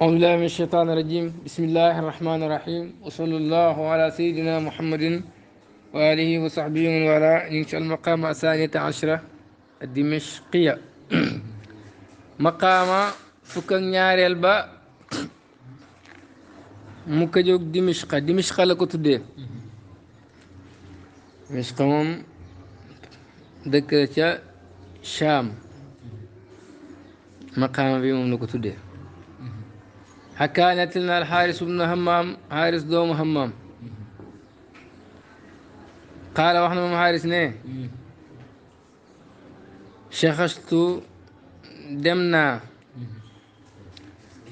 أعوذ بالله من الشيطان الرجيم بسم الله الرحمن الرحيم وصلى الله على سيدنا محمد وآله وصحبه ومن والاه إن المقام الثانية عشرة الدمشقية مقام فكان ñaareel ba mu ko jóg Dimishqa la ko tuddee Dimishqa moom dëkk la ca Shaam maqaama bi moom la ko tuddee حكى نتلنا الحارس بن همام حارس دوم همام قال واحنا من حارس نه شخصت دمنا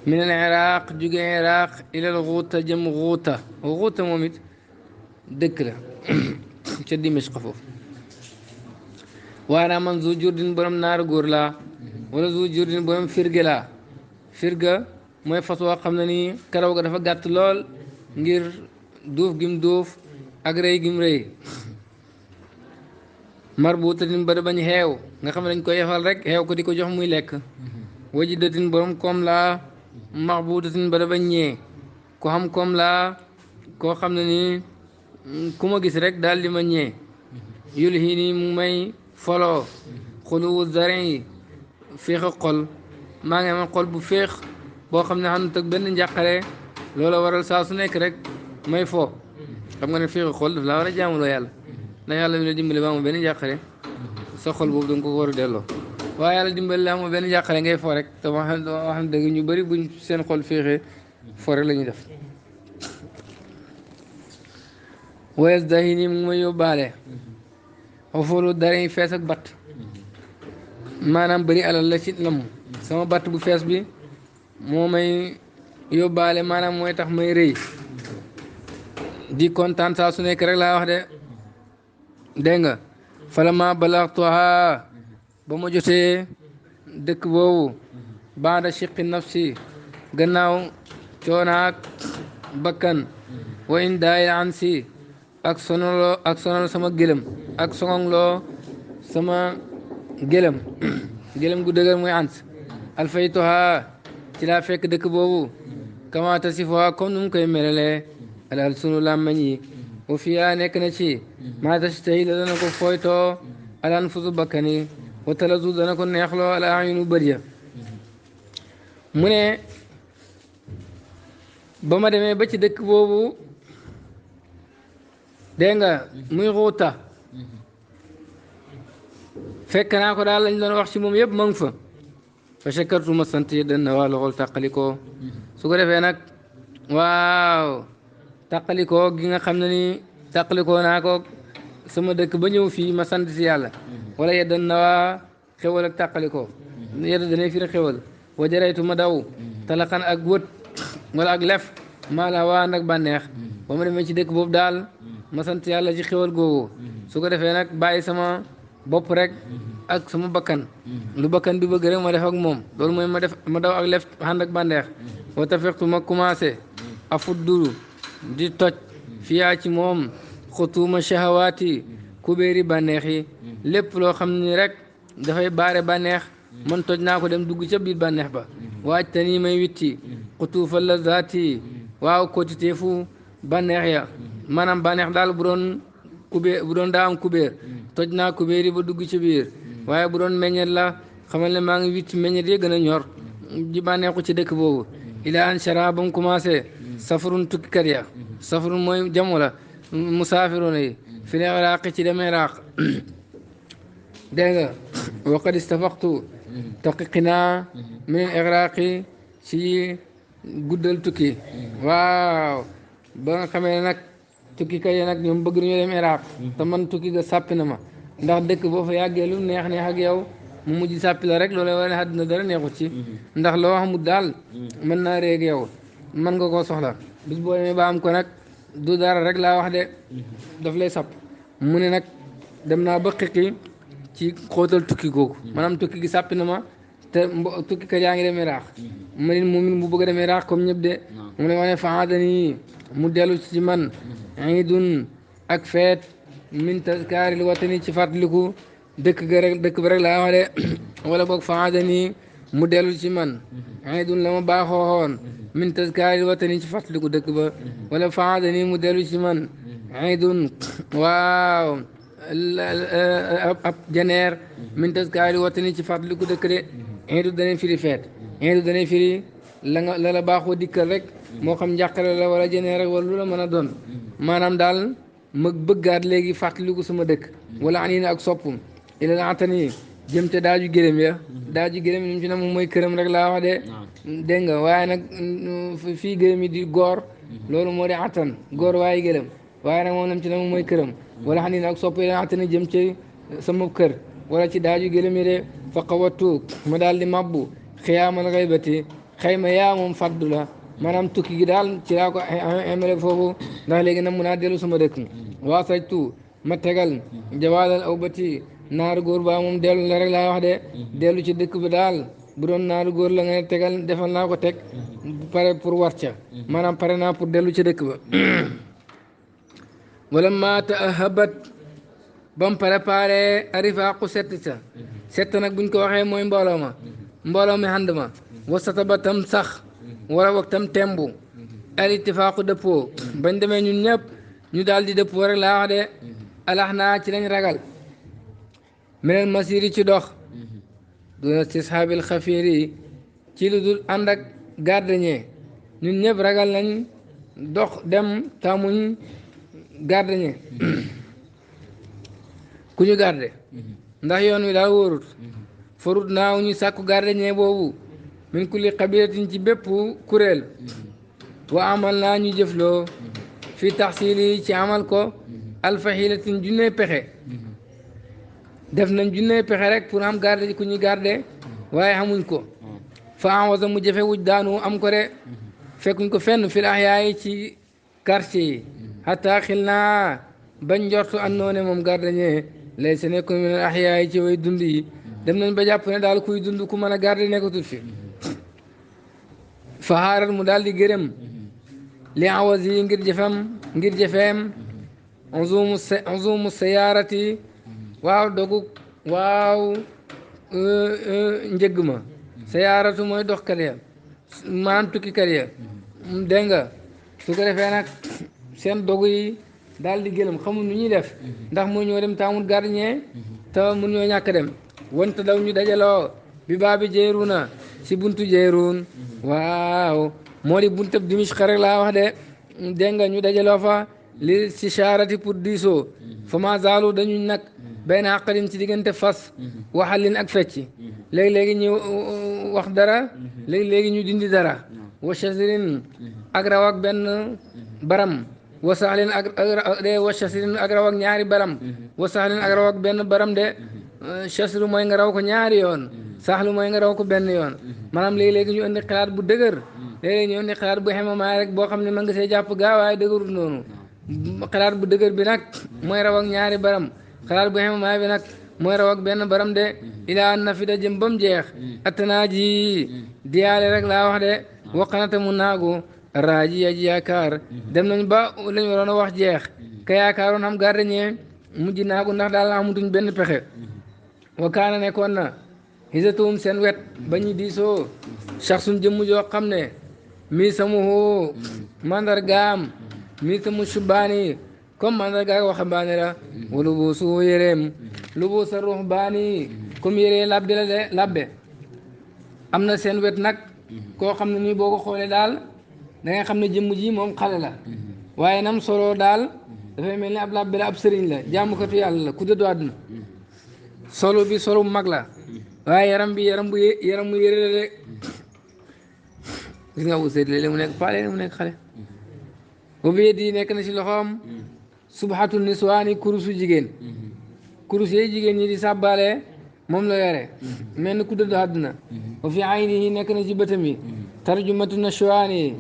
من العراق جوجي العراق الى الغوطة جم غوطة وغوطة موميت دكرة شدي مش قفوف وانا من زو جوردين برم نار غورلا ولا زو جوردين برم فرقلا فرقة mooy fas woo xam ne nii karaw ga dafa gàtt lool ngir duuf gim duuf ak rëy gim rëy marbuutatin ba da bañ xeew nga xam ne dañ koy yefal rek xeew ko di ko jox muy lekk wajidatin borom koom laa maxbuutatin ba da bañ ñee ko xam koom laa koo xam ne nii ku ma gis rek daal di ma ñee yul xii nii mu may foloo xuluwu zarin yi féex a xol maa ngi am xol bu féex boo xam ne xam tëg benn njàqare loola waral saa su nekk rek may foo xam nga ne fii xol daf laa war a jaamuloo yàlla ndax yàlla mi la dimbali ba amul benn njàqare sa xol boobu da nga ko war a delloo waaye yàlla dimbali la amul benn njàqare ngay foo rek te wax dëgg ñu bëri buñ seen xol féexee foo rek la ñuy def wes dahi nii mu ma yóbbaale xofoolu dara yi fees ak batt maanaam bëri alal la ci lamm sama batt bu fees bi moo may yóbbaale maanaam mooy tax may rëy di kontaan saa su nekk rek laa wax de dégg nga falama balaxtuha ba ma jotee dëkk boobu baada shiqi nafsi gannaaw coonaak bakkan wa in daay an si ak sonal sama gëlëm ak songoloo sama gëlëm gëlëm gu dëgër muy ans alfaytuha ci laa fekk dëkk boobu kama tasifuha comme nu mu koy melalee alal sunu làmmañ yi wa fiyaa nekk na ci maa tashtahi la dana ko fooytoo al anfusu bakkani wa talazu dana ko neexloo al ayunu bët ya mu ne ba ma demee ba ci dëkk boobu dégg nga muy xuuta fekk naa ko daal lañ doon wax ci moom yëpp ma ngi fa fa shakartu ma sant yi dana waa loxol tàqalikoo su ko defee nag waaw tàqalikoo gi nga xam ne ni tàqalikoo naa ko sama dëkk ba ñëw fii ma sant si yàlla wala yeddan na waa xewal ak tàqalikoo yedda danay firi xewal wa jaraytu ma daw talaxan ak wët wala ak lef maa la waa nag bànneex ba ma demee ci dëkk boobu daal ma sant yàlla ci xewal googu su ko defee nag bàyyi sama bopp rek ak sama bakkan lu bakkan bi bëgg rek ma def ak moom loolu mooy ma daw ak lef ànd ak bànneex wa tafextu ma commencé afudduru di toj fiyaa ci moom xutuuma shahawaati kubéeri bànneex yi lépp loo xam ni rek dafay baare bànneex man toj naa ko dem dugg ca biir bànneex ba waaj te nii may witti xutuufa lazaati waaw kotiteefu bànneex ya maanaam bànneex daal bu doon daa am kubéer toj naa kubéer yi ba dugg ci biir waaye bu doon meññet la xamal ne maa ngi witti meññet yi gën a ñor ji bànneexu ci dëkk boobu ilaa an shara ba mu commencé safarun tukkikat ya safarun mooy jamu la musaafiroona yi fi l iraq ci dem iraq dégg nga waqad istafaqtu taqiqinaa min al iraqi ci guddal tukki waaw ba nga xamee nag tukkikat yi nag ñoom bëgg nañu dem iraq te man tukki ga sàppi na ma ndax dëkk boo fa yàggee lu neex ak yow mu mujj sàppi la rek loolu war ne àddina dara neexut ci ndax loo xamul daal mën naa réeg yow mën nga koo soxla bis boo demee ba am ko nag du dara rek laa wax de daf lay sàpp mu ne nag dem naa ba xiqi ci xóotal tukki googu maanaam tukki gi sàppi na ma te tukki kat yaa ngi dem iraq ma nit mumin bu bëgg a dem iraq comme ñëpp de mu ne wane faadani mu dellu ci man iidun ak feet min tazkaaril watani ci fàttaliku dëkk ba rek laa wax de wala boog faadani mu dellu ci man aydun la ma baaxoo xoon min taskaari watani ci fàttaliku dëkk ba wala faadani mu dellu ci man aydun waaw ab janeer min taskaari watani ci fàttaliku dëkk de aydu danay firi feet aydu danay firi la la baaxoo dikkal rek moo xam njàqare la wala janeer rek wala lu la mën a doon maanaam daal ma bëggaat léegi fàttaliku sama dëkk wala ani na ak soppum ila la atani jëm te daaju gërëm ya daaju gërëm yi ñu ci ne moom mooy këram rek laa wax de dégg nga waaye nag fii gërëm yi di góor loolu moo di attan góor waaye gërëm waaye nag moom lam ci ne moom mooy këram wala xam ne ak sopp ila atani jëm ci sama kër wala ci daaju gërëm yi de fa qawattu ma daal di mabbu xiyaamal xaybati xayma yaa moom faddu la maanaam tukki gi daal ci laa ko amele foofu ndax léegi nag mun naa dellu sama dëkk waa sajtu ma tegal jawaalal aw bati naaru góor baa moom dellu la rek laa wax de dellu ci dëkk bi daal bu doon naaru góor la nga ne tegal defal naa ko teg pare pour war ca maanaam pare naa pour dellu ci dëkk ba wala maata ahabat ba mu préparé arifaqu sett nag buñ ko waxee mooy mbooloo mi xand ma wasata ba tam sax wala wak tam tembu al ittifaaqu dëppoo bañ demee ñun ñëpp ñu daal di dëppoo rek laa wax de alax naa ci lañ ragal meneen masiri ci dox duna istishaabil xafiiri ci lu dul ànd ak gardien ñun ñëpp ragal nañ dox dem tamuñ gardien ku ñu garde ndax yoon wi daal wóorut forut naaw ñu sàkku gardien boobu min kulli xabilatin ci bépp kuréel wa amal naa ñu jëfloo fi taxsili ci amal ko alfaxilatin junnee pexe def nañ junnee pexe rek pour am garde ku ñuy garde waaye xamuñ ko fa awasa mu jafe wuj daanu am ko de fekkuñ ko fenn fil ahyaay ci quartier yi xataa xil naa bañ njortu andoo ne moom gardien lay sa nekkoon min ahyaay ci way dund yi dem nañ ba jàpp ne daal kuy dund ku mën a garde nekkatul fi fa xaaral mu daal di gërëm li awaz yi ngir jafeem onzumu sayaarati waaw dogu waaw njëgg ma sayaaratu mooy doxkat ya maanaam tukkikat ya dégg nga su ko defee nag seen dogu yi daal di gëlëm xamul nu ñuy def ndax mu ñoo dem taamul gardien te mun ñoo ñàkk dem wante daw ñu dajaloo bi baabi jeeruna si buntu jeerun waaw moo di buntu Dimishq rek laa wax de dégg nga ñu dajaloo fa li si charati pour diisoo fa ma zaalu dañu nag benn àqalin ci diggante fas waxalin ak fecci léegi-léegi ñu wax dara léegi-léegi ñu dindi dara wa chasirin ak raw ak benn baram wa saxlin wa chasirin ak raw ak ñaari baram wa saxlin ak raw ak benn baram de chasru mooy nga raw ko ñaari yoon saxlu mooy nga raw ko benn yoon maanaam léegi-léegi ñu indi xalaat bu dëgër léegi-léegi ñu indi xalaat bu xemamaay rek boo xam ne man nga see jàpp gaaw waaye dëgërul noonu xalaat bu dëgër bi nag mooy raw ak ñaari baram xalaat bu xemamaay bi nag mooy raw ak benn baram de ilaa na fi da jëm ba mu jeex attanaa ji diyaale rek laa wax de waqanata mu naagu raaji aji yaakaar dem nañ ba lañ waroon a wax jeex ka yaakaaroon xam gardien mujj naagu ndax daal amutuñ benn pexe wa kaana nekkoon na xisatuum seen wet ba ñu diisoo sax suñ jëmm joo xam ne mii samuhu mandargaam mii samu subaani comme mandargaam waxambaane la wala bu su yéreem lu bu sa ruux baani comme yéree labbe la de labbe am na seen wet nag koo xam ne nii boo ko xoolee daal da nga xam ne jëmm ji moom xale la waaye nam solo daal dafay mel ni ab labbe la ab sëriñ la jaamukatu yàlla la ku dëddu àdduna solo bi solo bu mag la waaye yaram bi yaram mu yére la de gis nga bu seet léeg-léeg mu nekk paa léeg-léeg mu nekk xale boobu yeddi nekk na ci loxoom subhatu niswaani kurusu jigéen kurus yi jigéen ñi di sàbbaale moom la yore mel ni ku dëddu àdduna wa fi aynihi nekk na ci bëtam yi tarjumatu nashwaani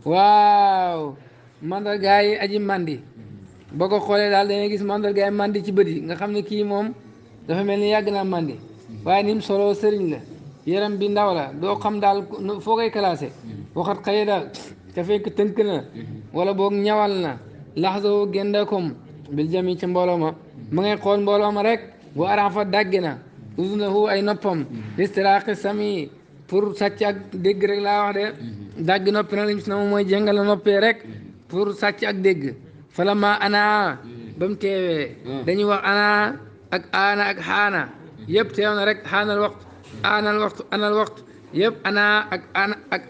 waaw mandargaa yi aji mandi boo ko xoolee daal da ngay gis mandargaa yi mandi ci bët yi nga xam ne kii moom dafa mel ni yàgg naa mandi waaye ni mu solo sëriñ la yaram bi ndaw la doo xam daal foo koy classé waxat xëy da te fekk tënk na wala boog ñawal na laxasoo gendekom bil jami ca mbooloo ma ngay xool mbooloo ma rek wa arafa dàgge na usunahu ay noppam listiraqi sami pour sàcc ak dégg rek laa wax de dagg noppi nag li si na moom mooy jéngal la noppee rek pour sàcc ak dégg fala ma ana ba mu teewee dañuy wax ana ak aana ak xaana yëpp teew na rek xaanal waxtu aanal waxtu anal waxtu yëpp ana ak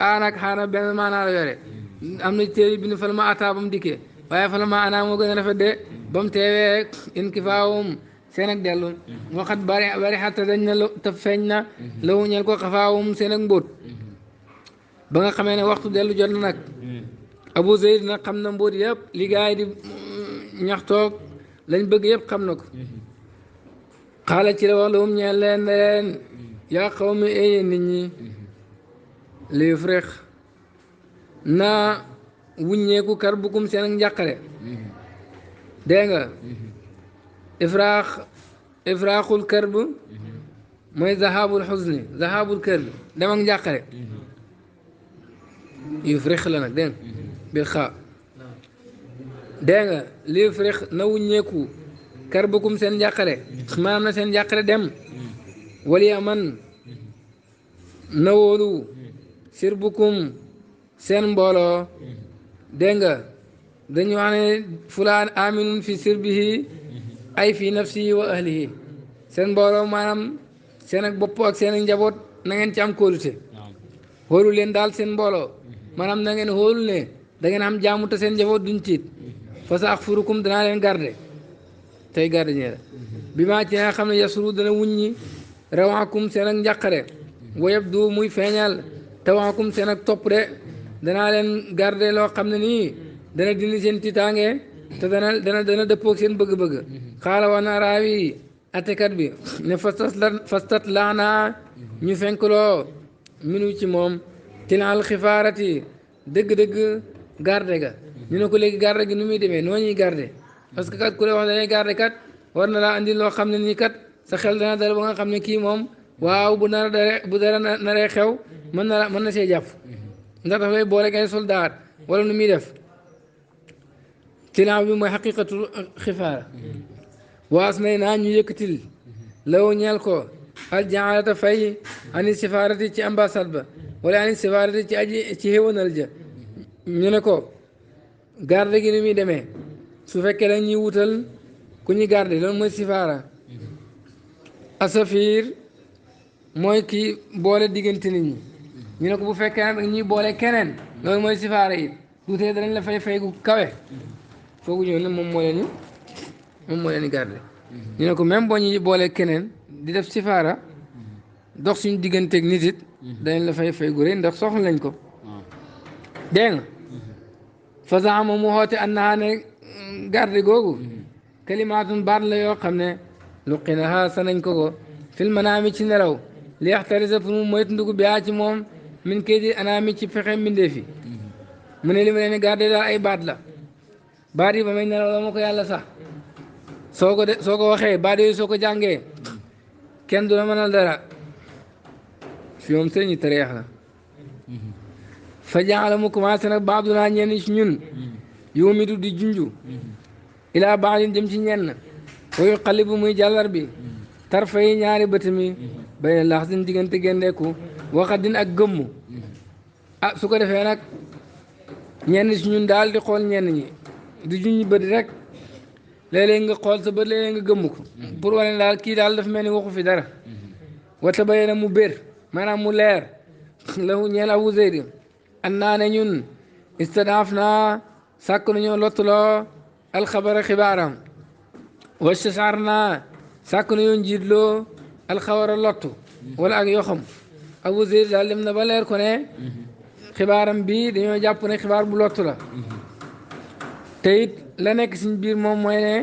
aana ak xaana benn maanaa la yore am na téere bi ne fala ma ata ba mu dikkee waaye fala ma ana moo gën a rafet de ba mu teewee in kifaawum seen ak dellu waxat bari xatta dañ na te feeñ na lawu ñeel ko xafaawum seen ak mbóot ba nga xamee ne waxtu dellu jot na nag Abu Zayd nag xam na mbóot yëpp li gaay di ñaxtoog lañ bëgg yëpp xam na ko xaala ci la wax lawum ñeel leen yaa qawmi yéen nit ñi li yufrix na wuññeeku kar bukum seen ak njàqare dégg nga ifraaxul karb mooy zahabul xusni zahabul karb dem ak njàqare yufrix la nag dégg nga bil xaa dégg nga li yufrix na wuññeeku kar bukum seen njàqare maanaam na seen njàqare dem wali aman na wóolu sir bukum seen mbooloo dégg nga dañu wax ne fulaan aminun fi sirbihi ay fi nafsihi wa ahlihi seen mbooloo maanaam seen ak bopp ak seen ak njaboot na ngeen ci am kóolute xoolu leen daal seen mbooloo maanaam na ngeen xoolu ne da ngeen am jaamu te seen njaboot duñ tiit fa sa axfurukum danaa leen garde tey garde ñeera bi maa ci nga xam ne yasuru dana wuññi rawaakum seen ak njàqare woyab du muy feeñal tawaakum seen ak topp de danaa leen garde loo xam ne nii dana dindi seen tiitaange te dana dëppoog seen bëgg-bëgg xaala wax na raawi atekat bi ne fastat laanaa ñu fenkloo minu ci moom tilaal xifaarati dëgg-dëgg garde ga ñu ne ko léegi garde gi nu muy demee noo ñuy garde parce que kat ku la wax dañuy garde kat war na laa andi loo xam ne nii kat sa xel dana dal ba nga xam ne kii moom waaw bu dara naree xew mën na see jàpp ndax daf lay boole ay soldat wala nu muy def tilaaw bi mooy xaqiqatu xifaara waas nay naa ñu yëkkatil law ñeel ko aljaalata fay ani sifaarati ci ambassade ba wala ani sifaarati ci aji ci xéwanal ja ñu ne ko garde gi ni muy demee su fekkee la ñuy wutal ku ñu garde loolu mooy sifaara asafir mooy kii boole diggante nit ñi ñu ne ko bu fekkee nag ñuy boole keneen loolu mooy sifaara it duutee danañ la fay gu kawe foogu ñëw ne moom moo leen garde ñu ne ko même boo ñuy boole keneen di def sifaara dox suñu digganteeg nit it danañ la fay gu rëy ndax soxla nañ ko dégg nga fa zaama mu xoote an naa ne garde googu kalimaatun baat la yoo xam ne luqinaha sa nañ ko fil manaami ci nelaw li yaxtarisa pour mu moytu ndugu bi ci moom min kay di anaami ci fexe mbindee fi mu ne li ma leen garde daal ay baat la baat yi ba may nelaw la ma ko yàlla sax soo ko waxee baat yooyu soo ko jàngee kenn du la mënal dara fi moom sëriñu tareex la fa jaala mu commencé nag baadu naa ñenn ci ñun yow mi du di junju ilaa baadin jëm ci ñenn wayu xalibu muy jàllar bi tarfa yi ñaari bët mi bay na laax sin diggante gendeeku waxadin ak gëmmu ah su ko defee nag ñenn ci ñun daal di xool ñenn ñi di junj bët rek léeg-léeg nga xool sa bët léeg-léeg nga gëmm ko pour wane daal kii daal dafa mel ni waxu fi dara wata bay na mu bér maanaam mu leer lahu ñeel Abu Zayd an naa ne ñun istadaaf naa sàkk nañoo lottuloo alxabara xibaaram wastasaar naa sàkk nañoo njiitloo alxabara lottu wala ak yoxam Abu Zayd daal dem na ba leer ko ne xibaaram bi dañoo jàpp ne xibaar bu lottu la te it la nekk suñ biir moom mooy ne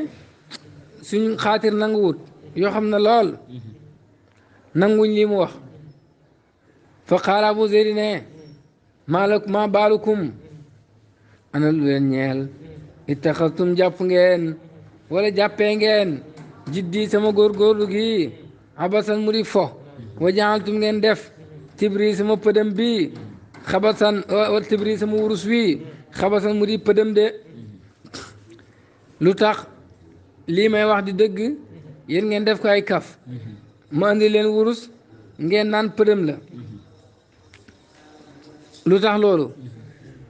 suñ xaatir nanguwut yoo xam na lool nanguñ lii mu wax fa qaala Abu Zayd ne maa baalukum ana lu leen ñeel ittaxastum jàpp ngeen wala jàppee ngeen jiddi sama góorgóorlu gi abasan mu di fo wa jaaltum ngeen def tibri sama pëdëm bi xabasan wala tibri sama wurus wi xabasan mu di pëdëm de lu tax lii may wax di dëgg yéen ngeen def ko ay kaf ma andi leen wurus ngeen naan pëdëm la lu tax loolu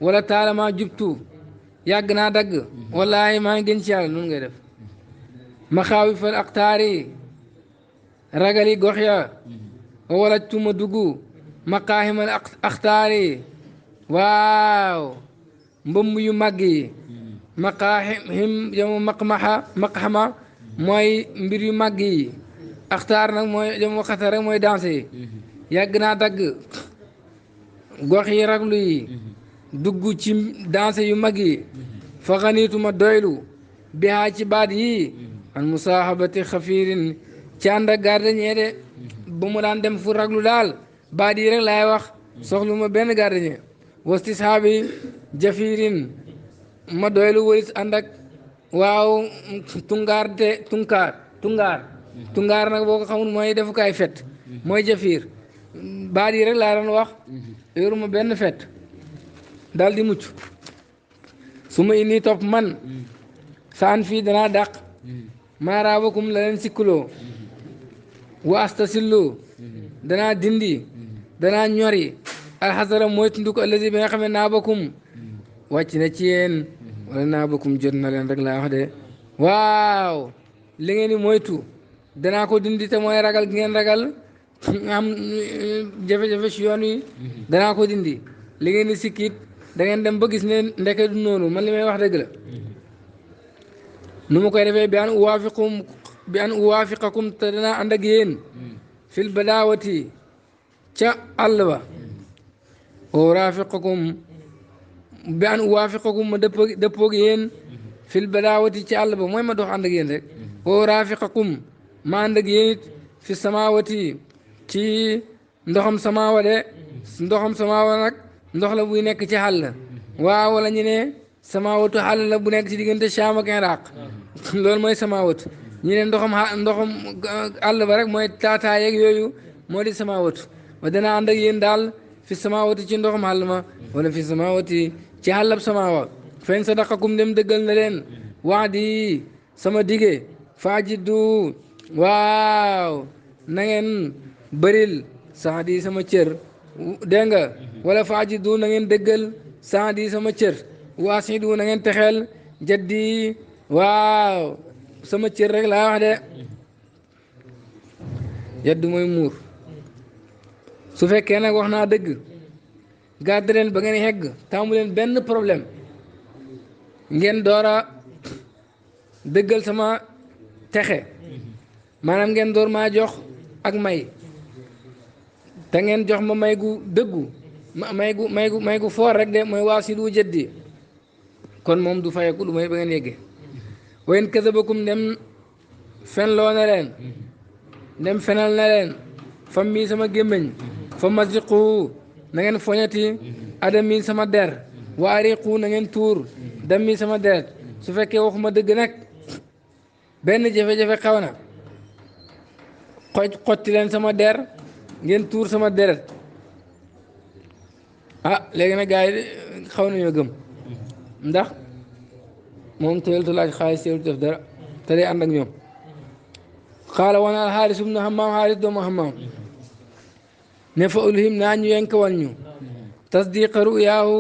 wala taalama jubtu yàgg naa dagg wallaahi maa ngi gën ci yàlla noonu ngay def maxaawifal aqtaari ragali gox ya wala tuma dugg maqaahimal aqtaari waaw mbëmb yu màgg yi maqaahim jamu maqxama mooy mbir yu màgg yi axtaar nag mooy jamu xatar rek mooy danse yi yàgg naa dagg gox yi raglu yi dugg ci danse yu mag yi fa xaniituma doylu bihaa ci baat yi an musaahabati xafiirin ci ànd ak gardien de ba mu daan dem fu raglu daal baat yi rek laay wax soxlu ma benn gardien wastisaabi jafiirin ma doylu walis ànd ak waaw tungaar nag boo ko xamul mooy defukaay fet mooy jafiir baat yi rek laa doon wax yoruma benn fet daal di mucc su ma indi topp man saan fii danaa dàq maaraabakum la leen sikkuloo wa astasillu danaa dindi danaa ñori alxasara mooy tundu ko allazi bi nga xam ne naabakum wàcc na ci yéen wala naabakum jot na leen rek laa wax de waaw li ngeen di moytu danaa ko dindi te mooy ragal gi ngeen ragal am jafe-jafe si yoon wi danaa ko dindi li ngeen di sikkit da ngeen dem ba gis ne ndeke du noonu man li may wax dëgg la nu ma koy defee bi an uwaafiqakum te danaa ànd ak yéen fil badaawati ca àll ba uraafiqakum bi an uwaafiqakum ma dëppoog yéen fil badaawati ci àll ba mooy ma dox ànd ak yéen rek uraafiqakum ma ànd ak yéen it fi samaawati ci ndoxam samaawa de ndoxam samaawa nag ndox la buy nekk ci xàll waaw wala ñu ne samaawatu xàll la bu nekk ci diggante Shaam ak Iraq loolu mooy samaawatu ñu ne ndoxam àll ba rek mooy taataa yeeg yooyu moo di samaawatu wa dana ànd ak yéen daal fi samaawati ci ndoxam xàll ma wala fi samaawati ci xàllab samaawa fen sadaqakum dem dëggal na leen wax di sama dige faajiddu waaw na ngeen bëril sax di sama cër dégg nga wala faajidu na ngeen dëggal sax di sama cër waasidu na ngeen texeel jaddi waaw sama cër rek laa wax de yaddu mooy muur su fekkee nag wax naa dëgg gàdd leen ba ngeen hegg taamu leen benn problème ngeen doora dëggal sama texe maanaam ngeen door maa jox ak may te ngeen jox ma may gu dëggu may gu foor rek de mooy waasidu jaddi kon moom du fayeku du may ba ngeen yeggee wayen kasabakum dem fen loo na leen dem fenal na leen fam mii sama gémmiñ fa masiqu na ngeen foñati adam mii sama der wa ariqu na ngeen tuur dam mii sama deret su fekkee waxuma dëgg nag benn jafe-jafe xaw na xotti leen sama der ngeen tuur sama deret ah léegi nag gars yi xaw nañoo gëm ndax moom teeltu laaj xaalis teeltu def dara te day ànd ak ñoom xaala wana alxaaris ibnu hammaam xaaris doomu hammaam ne fa ulhim naa ñu yenkawal ñu tasdiqa ru'yaahu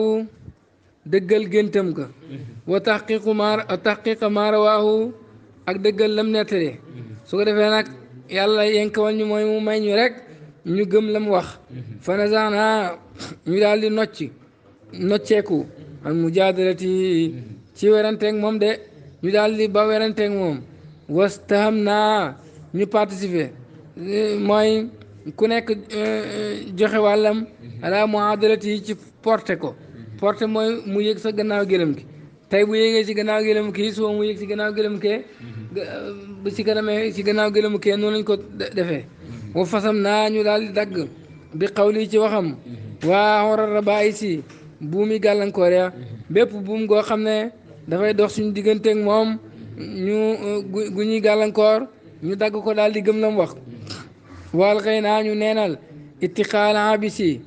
dëggal géntam ka wa taxqiqa maa rawaahu ak dëggal lam nettali su ko defee nag yàlla yenkawal ñu mooy mu may ñu rek ñu gëm lam wax fa nazaana ñu daal di nocceeku al mujaadalati ci weranteeg moom de ñu daal di ba weranteeg moom wastaham naa ñu participer mooy ku nekk joxe wàllam ala muadalati ci porté ko porté mooy mu yëg sa gannaaw gëlëm gi tey bu yéegee ci gannaaw gëlëm kii soo mu yëg ci gannaaw gëlëm kee bu ci kanamee ci gannaaw gëlëm kee noonu lañ ko defee wa fasam naa ñu daal di dagg bi xawli ci waxam waa xoral rabaay si buumi gàllankoor ya bépp buum goo xam ne dafay dox suñu digganteeg moom ñu gu ñuy gàllankoor ñu dagg ko daal di gëm lam wax wal xëy naa ñu neenal ittiqaala abisi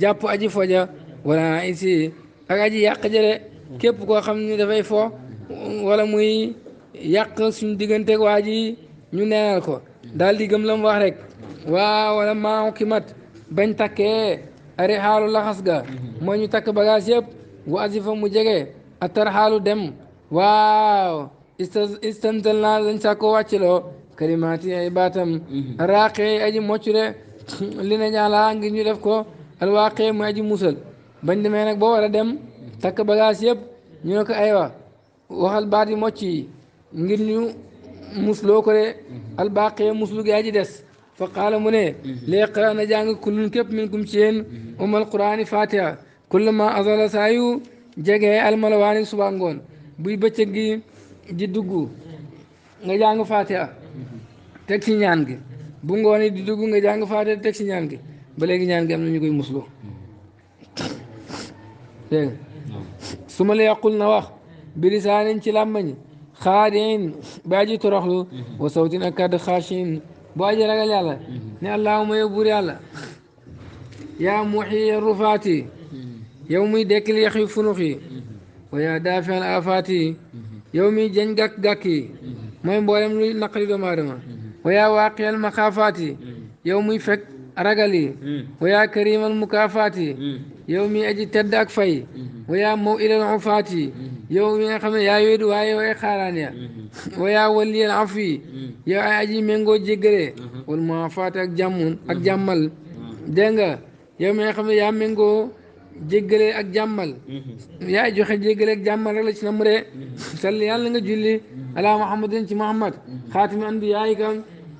jàpp aji foja wala isi ak aji yàq jële képp koo xam ne dafay fo wala muy yàq suñu digganteeg waa ji ñu neenal ko daal di gëm lam wax rek waa wala maa ki mat bañ takkee ari xaalu laxas ga mooy ñu takk bagage yëpp wa asifa mu jege atar xaalu dem waaw istantal naa dañ sàkkoo wàcciloo kalimaati ay baatam raaqee aji moccu de li na ñaala ngir ñu def ko alwaaqee mu aji musal bañ demee nag boo war a dem takk bagage yëpp ñu ne ko aywa waxal baat yi mocc yi ngir ñu musloo ko de albaqee muslu gi aji des fa qaala mu ne liqra na jàng kullun képp min kum ci yéen umal quraani fatiha kullama azala saa yu jegee almalawaani suba ngoon buy bëccëg gi di dugg nga jàng fatiha teg ci ñaan gi bu ngoon di dugg nga jàng fatiha teg ci ñaan gi ba léegi ñaan gi am na ñu koy musloo dégg su ma la yaqul na wax bilisaanin ci làmmañ xaadiin ba aji toroxlu wa sawtin ak kàddu xaashin bu aji ragal yàlla ne allahuma yow buur yàlla yaa muxiya rufaati yow muy dekkil yax yu funux yi wa yaa daafi al afaati yow muy jañ gàkk-gàkk yi mooy mboolem luy naqari doomu aadama wa yaa waaqiyal maxaafaati yow muy fekk ragal yi wa yaa karimal mukaafaati yow mi aji tedd ak fay wa yaa maw ilal ufaati yow mi nga xam ne yaa yooyu waaye yow ay xaaraan ya wa yaa waliyal afi yow ay aji méngoo jéggale wal muafaati ak jàmmun ak jàmmal dégg nga yow mi nga xam ne yaa méngoo jéggale ak jàmmal yaa joxe jéggale ak jàmmal rek la ci nam ree salli yàlla nga julli ala muhammadin ci muhammad xaatimi anbiyaayika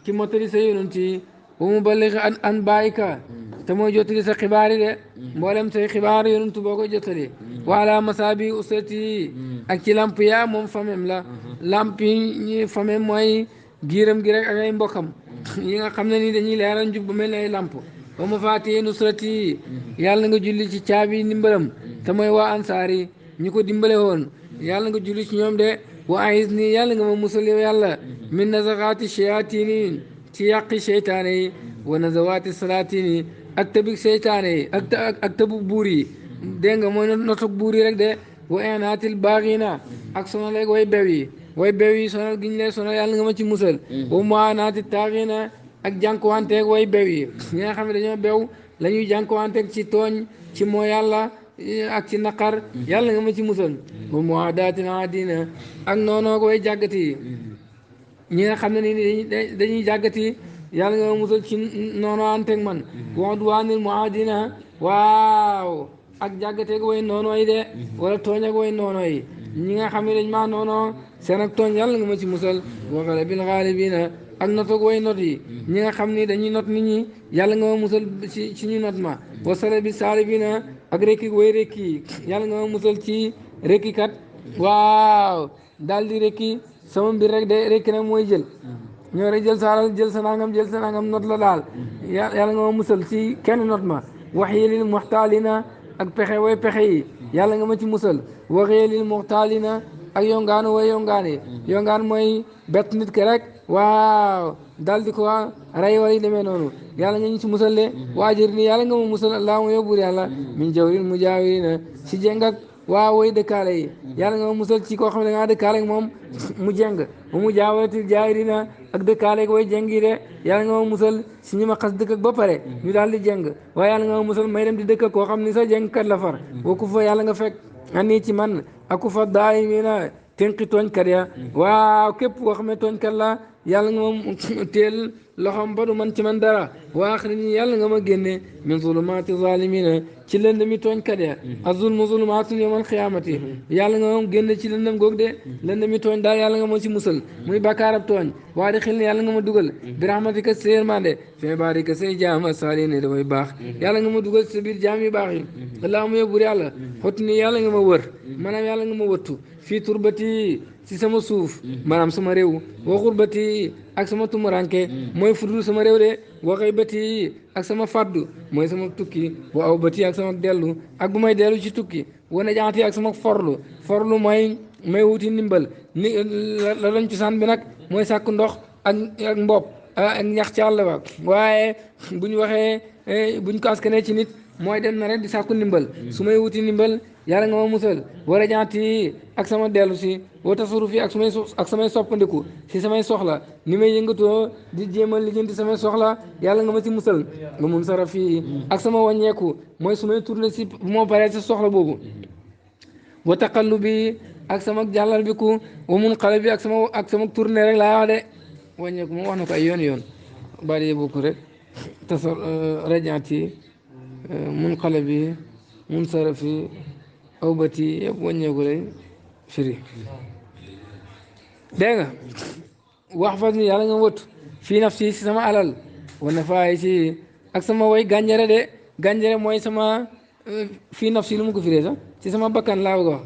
ci mottali sa yonent yi wa muballigh an baayika te mooy jottali sa xibaar yi de mboolem say xibaar yonent boo koy jottali wa ala masaabi usrati ak ci lamp yaa moom famem la lamp yi famem mooy giiram gi rek ak ay mbokkam yi nga xam ne ni dañuy leeral njub ba mel ne ay lamp wa mafaati nusrati yàlla nga julli ci caabi ndimbalam te mooy waa ansaar yi ñu ko dimbale woon yàlla nga julli ci ñoom de wa ayis nii yàlla nga ma musal yow yàlla min nazaxaati shayaatini ci yàqi seytaane yi wa nazawaati salaatini ak tabik seytaane yi ak tabu buur yi dégg nga mooy notok buur yi rek de wa inaatil baaxina ak sonal rek way bew yi sonal giñ lee sonal yàlla nga ma ci musal wa muanaati taaxina ak jànkuwanteeg way bew yi ñi nga xam ne dañoo bew la ñuy jànkuwanteeg ci tooñ ci moo yàlla ak ci naqar yàlla nga ma ci musal wa muadaati aadina ak noonoog way jàggati yi ñi nga xam ne ni dañuy jàggati yàlla nga ma musal ci noono anteeg man wa udwaanil muadina waaw ak jàggateeg way noono yi de wala tooñ ak way noono yi ñi nga xam ne dañ maa noono seen ak tooñ yàlla nga ma ci musal wa galabil gaalibina ak notoog way not yi ñi nga xam ni dañuy not nit ñi yàlla nga ma musal ci ñu not ma wa salabi saalibina ak rekki way rekki yi yàlla nga ma musal ci rekki kat waaw daal di rekki sama mbir rek de rekki nag mooy jël ñoo rek jël sa nangam not la daal yàlla nga ma musal ci kenn not ma waxyelil muxtaalina ak pexe way pexe yi yàlla nga ma ci musal waxyelil muxtaalina ak yongaanu way yongaan mooy bett nit ki rek waaw daal di ko rey wala yu demee noonu yàlla nga ñu ci musal de waajir ni yàlla nga ma musal allahuma yow buur yàlla min jawril mujaawirina si jeng ak waaw way dëkkaale yi yàlla nga ma musal ci koo xam ne da ngaa dëkkaale ak moom mu jeng bu mu jaawaratil jaahirina ak dëkkaale ak way jeng yi de yàlla nga ma musal si ñi ma xas dëkk ak ba pare ñu daal di jeng waaye yàlla nga ma musal may dem di dëkk koo xam ni sa jeng kat la far woo fa yàlla nga fekk ani ci man aku fa daayimina tënki tooñkat ya waaw képp koo xam ne tooñkat la yàlla nga ma teel loxoom ba du man ci man dara waax ni yàlla nga ma génne min zulumaati zalimina ci lëndëmi tooñkat ya azulmu zulumaatun yawmal xiyaamati yàlla nga ma génne ci lëndëm goog de lëndëmi tooñ daal yàlla nga ma ci musal muy bakkaarab tooñ waa di xil ne yàlla nga ma dugal bi rahmatika sa yërmande fi baarika say jaam asaalina damay baax yàlla nga ma dugal sa biir jaam yu baax yi allahumma yow buur yàlla xot ni yàlla nga ma wër maanaam yàlla nga ma wëttu fii turbati ci sama suuf maanaam sama réew wa xurbati ak sama tumuranke mooy fudul sama réew de wa xaybati ak sama faddu mooy sama tukki wa awbati ak sama dellu ak bu may dellu ci tukki wa najaati ak sama forlu mooy may wuti ndimbal ni la lañ cosaan bi nag mooy sàkk ndox ak mbopp ak ñax ci àll ba waaye buñ waxee buñ ko askanee ci nit mooy dem na rek di sàkku ndimbal su may wuti ndimbal yàlla nga ma musal war a jaati ak sama dellu si wa tasaruf yi ak samay soppandiku si samay soxla ni may yëngatoo di jéem a lijjanti samay soxla yàlla nga ma ci musal nga mun saraf yi ak sama wàññeeku mooy su may tourné si bu ma paree sa soxla boobu wa taqallubi ak sama jàllal bi ku wa mun xale bi ak sama tourné rek laa wax de wàññeeku moom wax na ko ay yoon bari yëbu ko rek tasar rajaati mun xale bi mun sarafi awbati yëpp wàññeeku lay firi dégg nga wax fas ni yàlla nga wëttu fii nafsi si sama alal wana faay si ak sama way gànjare de gànjare mooy sama fii nafsi lu mu ko firee sax ci sama bakkan laa bëgg a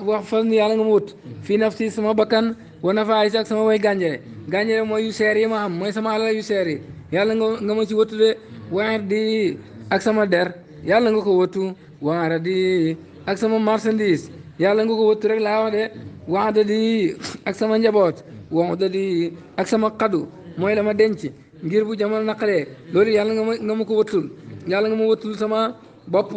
wax fas ni yàlla nga ma wëttu fii nafsi sama bakkan wana faay si ak sama way gànjare mooy yu seer yi ma am mooy sama alal yu seer yi yàlla nga ma ci wëttu de waer di ak sama der yàlla nga ko wëttu waara di ak sama marchandise yàlla nga ko wëttu rek laa wax de waada di ak sama njaboot waada di ak sama xadu mooy la ma denc ngir bu jamono naqaree loolu yàlla nga ma ko wëttul yàlla nga ma wëttul sama bopp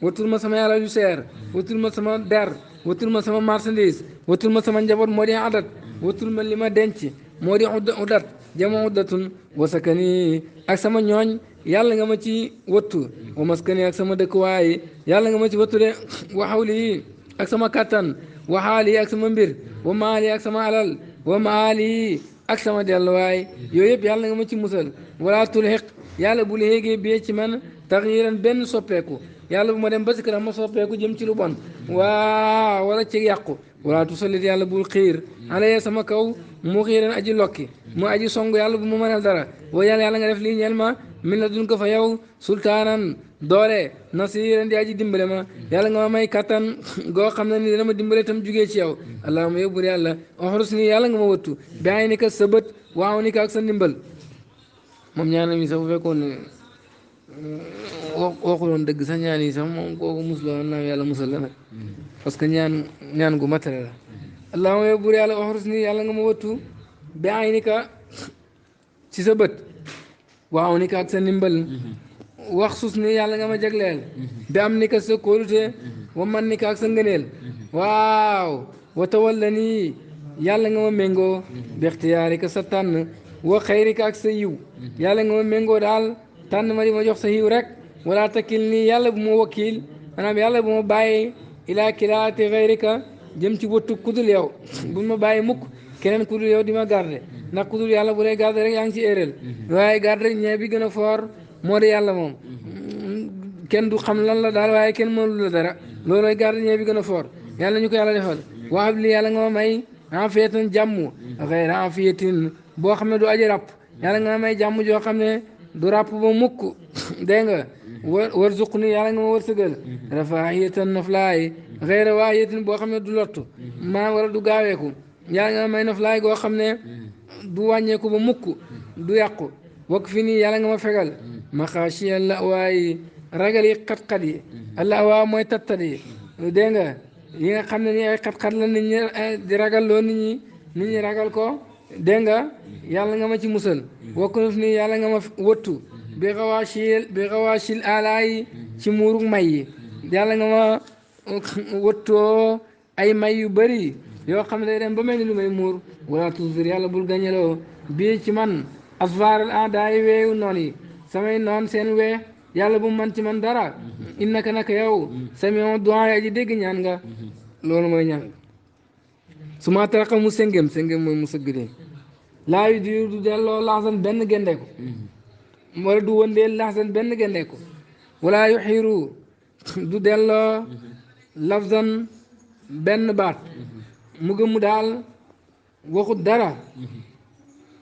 wëttul ma sama yàlla yu seer wëttul ma sama der wëttul ma sama marchandise wëttul ma sama njaboot moo di adat wëttul ma li ma denc moo di udat jama uddatun wasakani ak sama ñooñ yàlla nga ma ci wëttu wa maskani ak sama dëkkuwaay yàlla nga ma ci wëttu de wa xawli ak sama kattan wa xaali ak sama mbir wa maali ak sama alal wa maali ak sama delluwaay yooyu yëpp yàlla nga ma ci musal wala tulxiq yàlla bu la yéegee bee ci man taxyiran benn soppeeku yàlla bu ma dem ba si kanam ma soppeeku jëm ci lu bon waa wala ci yàqu wala tusallit yàlla bul xiir alaya sama kaw mu xiiran aji lokki mu aji song yàlla bu ma mënal dara wa yàlla nga def lii ñeel ma min la dun ko fa yow sultaanan doole nasiran di aji dimbale ma yàlla nga ma may kattan goo xam ne ni dana ma dimbale tam jugee ci yow allahuma yow bur yàlla oxrus nii yàlla nga ma wëttu biay ni ka sa bët waaw ni ka ak sa ndimbal moom ñaanam yi sax bu fekkoon ne waxuloon dëgg sax ñaan yi sax moom kooku musloon naam yàlla musal la nag parce que ñaan gu matériel la allahuma yow bur yàlla oxrus nii yàlla nga ma wëttu biay ni ka ci sa bët waaw ni ka ak sa ndimbal wax sus ni yàlla nga ma jagleel bi am ni ka sa kóolute wa man ni ka ak sa ngëneel waaw wa tawalla nii yàlla nga ma méngoo bi ixtiyaari ka sa tànn wa xayri ka ak sa yiw yàlla nga ma méngoo daal tànn ma di ma jox sa yiw rek wala takkil nii yàlla bu ma wakiil maanaam yàlla bu ma bàyyi ilaa kilaati xayri ka jëm ci wëttu kudul yow bu ma bàyyi mukk keneen kudul yow di ma garde ndax kudul yàlla bu lay garde rek yaa ngi ci éeréel waaye garde rek ñee bi gën a foor moo di yàlla moom kenn du xam lan la daal waaye kenn mënul la dara loolooy gardien bi gën a foor yàlla ñu ko yàlla defal waxab li yàlla nga ma may afiyatan jàmm xayra afiyatin boo xam ne du aji ràpp yàlla nga ma may jàmm joo xam ne du ràpp ba mukk dégg nga war zuq ni yàlla nga ma wërsëgal rafaahiyatan naflaay xayra waahiyatin boo xam ne du lottu maa wala du gaaweeku yàlla nga ma may naflaay goo xam ne du wàññeeku ba mukk du yàqu wakk fi nii yàlla nga ma fegal maxaasiya la waaye ragal yi xat-xat yi allah waa mooy tattat yi dégg nga yi nga xam ne ni ay xat-xat la nit ñi di ragal loo nit ñi ragal ko dégg nga yàlla nga ma ci musal wakkunuf nii yàlla nga ma wëttu bi xawaasil ala yi ci muurug may yi yàlla nga ma wëttoo ay may yu bëri yoo xam ne day dem ba mel ni lu may muur wala toujours yàlla bul gañeloo bii ci man asfaaral aadaay weewu noon yi samay noon seen wee yàlla bu man ci man dara innaka naka yow samiu du'a aji dégg ñaan nga loolu mooy ñaan su ma taraqa mu sengem mooy mu sëgg laa yu du delloo laxsan benn gendeeku wala du wëndeel laxsan benn gendeeku wala yu xiiru du delloo lafzan benn baat mu gëmu daal waxut dara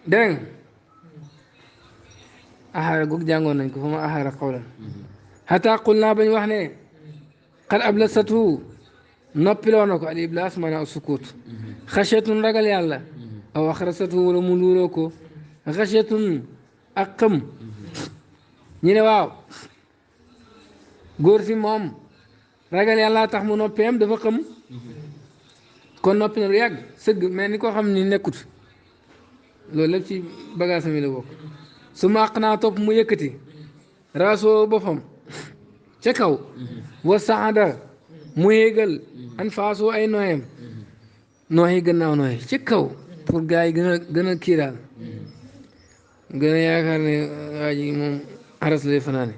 dégg nga axaara goog jàngoon nañ ko fa ma axaara xawlan xataa qul naa bañ wax ne xat ab la satu noppiloo na ko al iblaas maanaam sukut xashetun ragal yàlla aw axrasatu wala mu luuroo ko xashetun ak xëm ñu ne waaw góor si moom ragal yàlla tax mu noppeem dafa xëm kon noppi na lu yàgg sëgg mais ni ko xam ni nekkut loolu lépp ci bagage mi la bokk su ma àq naa topp mu yëkkati raasoo boppam ca kaw wa saada mu yéegal an faasoo ay nooyam nooyi gannaaw nooyi ci kaw pour gars yi gën a kii daal gën a yaakaar ne waa ji moom aras lay fanaane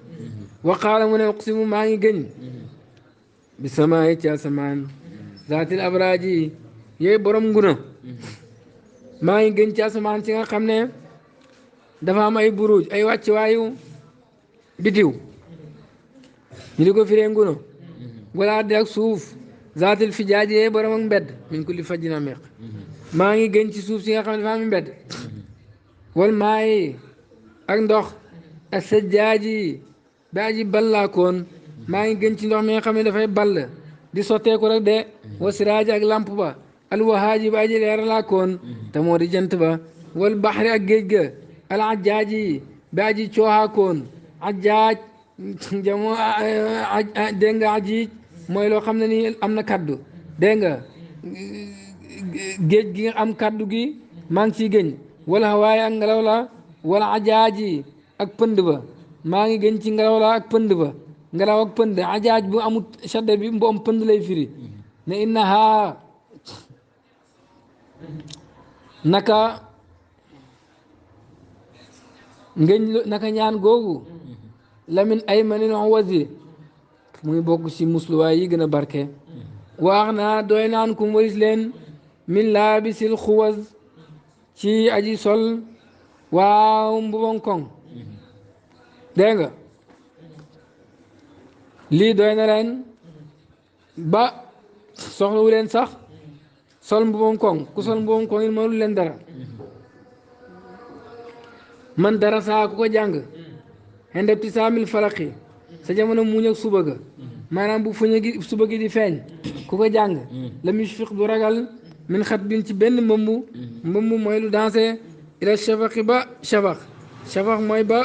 wa qaala mu ne uqsimu maa ngi gëñ bi samaayi ci asamaan zaatil abraaji yooyu borom nguna maa ngi gën ci asamaan ci nga xam ne dafa am ay buruj ay wàcc waayu bitiw ñu di ko firee nguna wala addi ak suuf zaatil fijaaji yooyu borom ak mbedd min kulli fajjin amiq maa ngi gën ci suuf si nga xam ne dafa am mbedd wal maayi ak ndox ak sajjaaji ba aji ballaakoon maa ngi gën ci ndox mi nga xam ne dafay ball di sotteeku rek de wa siraaji ak lamp ba alwahaaji ba aji leeralaakoon te moo di jant ba wal baxri ak géej ga al ajjaaji ba aji cooxaakoon ajjaaj jamoo dégg nga ajiij mooy loo xam ne ni am na kaddu dégg nga géej gi nga am kaddu gi maa ngi ciy gëñ wala hawaaye ak ngelaw la wala ajaaji ak pënd ba maa ngi gën ci ngelaw la ak pënd ba ngelaw ak pënd ajaaj bu amut shadda bi bu am pënd lay firi ne innaha naka ngëñ naka ñaan googu lamin ay manin wasi muy bokk ci musluwaay yi gën a barke waax naa doy naan kum waris leen min laabisil xuwas ci aji sol waaw mbubon koŋ dégg nga lii doy na leen ba soxlawu leen sax sol mbubon koŋ ku sol mbubon koŋ it mënul leen dara man dara saa ku ko jàng xendeb ti saamil falaqi sa jamono muñ ak suba ga maanaam bu fuñe gi suba gi di feeñ ku ko jàng lam yushfiq du ragal min xat bin ci benn mbëmb mooy lu dansé ila shafaqi ba shafaq mooy ba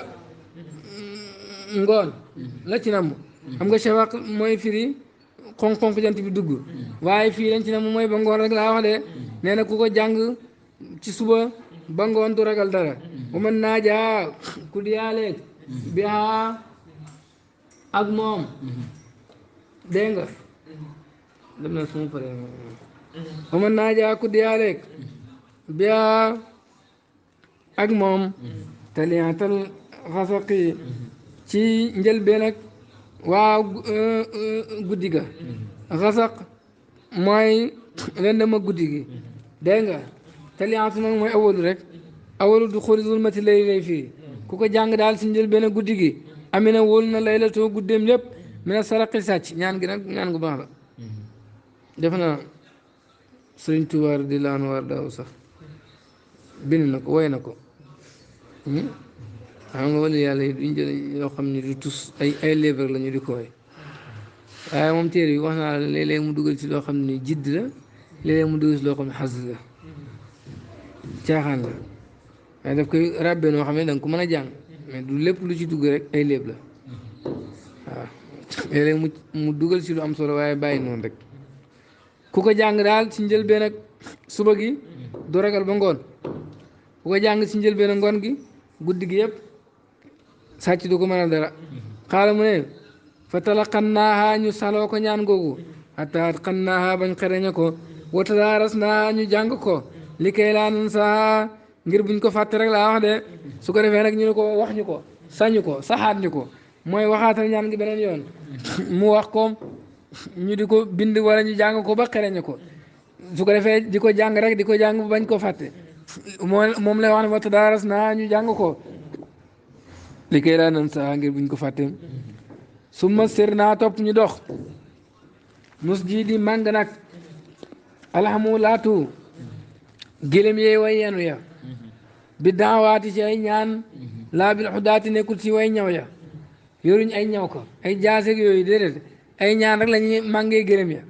ngoon la ci namm xam nga shafaq mooy firi xonq-xonq jant bi dugg waaye fii lañ ci namm mooy ba ngoon rek laa wax de nee na ku ko jàng ci suba ba ngoon du ragal dara bu man naajaa ku diyaaleeg bihaa ak moom dégg nga dem na suma pare bu man naajaa ku diyaaleeg bihaa ak moom taliyatal xasaqi ci njëlbeen ak waaw guddi ga xasaq mooy lëndëm ak guddi gi dégg nga taliyaatu nag mooy awalu rek awalu du xuri zulmati lay fii ku ko jàng daal si njëlbeen ak guddi gi amina wóolu na laylatoo guddeem lépp mina saraqi sàcc ñaan gi nag ñaan gu baax la def na Sëriñ Tuubaa di laan war daaw sax bind na ko woy na ko xam nga wala yàlla yi duñ jël yoo xam ne du tus ay léebar la ñu di ko woy waaye moom téere yi wax naa la léeg-léeg mu dugal ci loo xam ne jidd la léeg-léeg mu dugal ci loo xam ne xas la caaxaan la waaye daf koy ràbbee noo xam ne da nga ko mën a jàng mais du lépp lu ci dugg rek ay léeb la waaw léeg-léeg mu dugal ci lu am solo waaye bàyyi noonu rek ku ko jàng daal ci njëlbeen ak suba gi du ragal ba ngoon ku ko jàng ci njëlbeen ak ngoon gi guddi gi yëpp sàcc du ko mënal dara xaala mu ne fa talaqannaaha ñu saloo ko ñaan googu hatta atqannaaha bañ xereñe ko wa tadaaras-naaha ñu jàng ko li kay laa nan saa ngir buñ ko fàtte rek laa wax de su ko defee nag ñu ne ko wax ñu ko sañu ko saxaat ñu ko mooy waxaatal ñaan gi beneen yoon mu wax ko ñu di ko bind wala ñu jàng ko ba xereñe ko su ko defee di ko jàng rek di ko jàng bañ ko fàtte moom lay wax ne wa tadaaras-naaha ñu jàng ko li kay laa nan saa ngir buñ ko fàtte summa sir naa topp ñu dox mus ji di màng nag alhamu laatu gélém yee way yenu ya bi daawaati ci ay ñaan laa bil xudaati nekkul ci way ñaw ya yoruñ ay ñaw ko ay jaaseeg yooyu déedéet ay ñaan rek la ñuy màngee gélém ya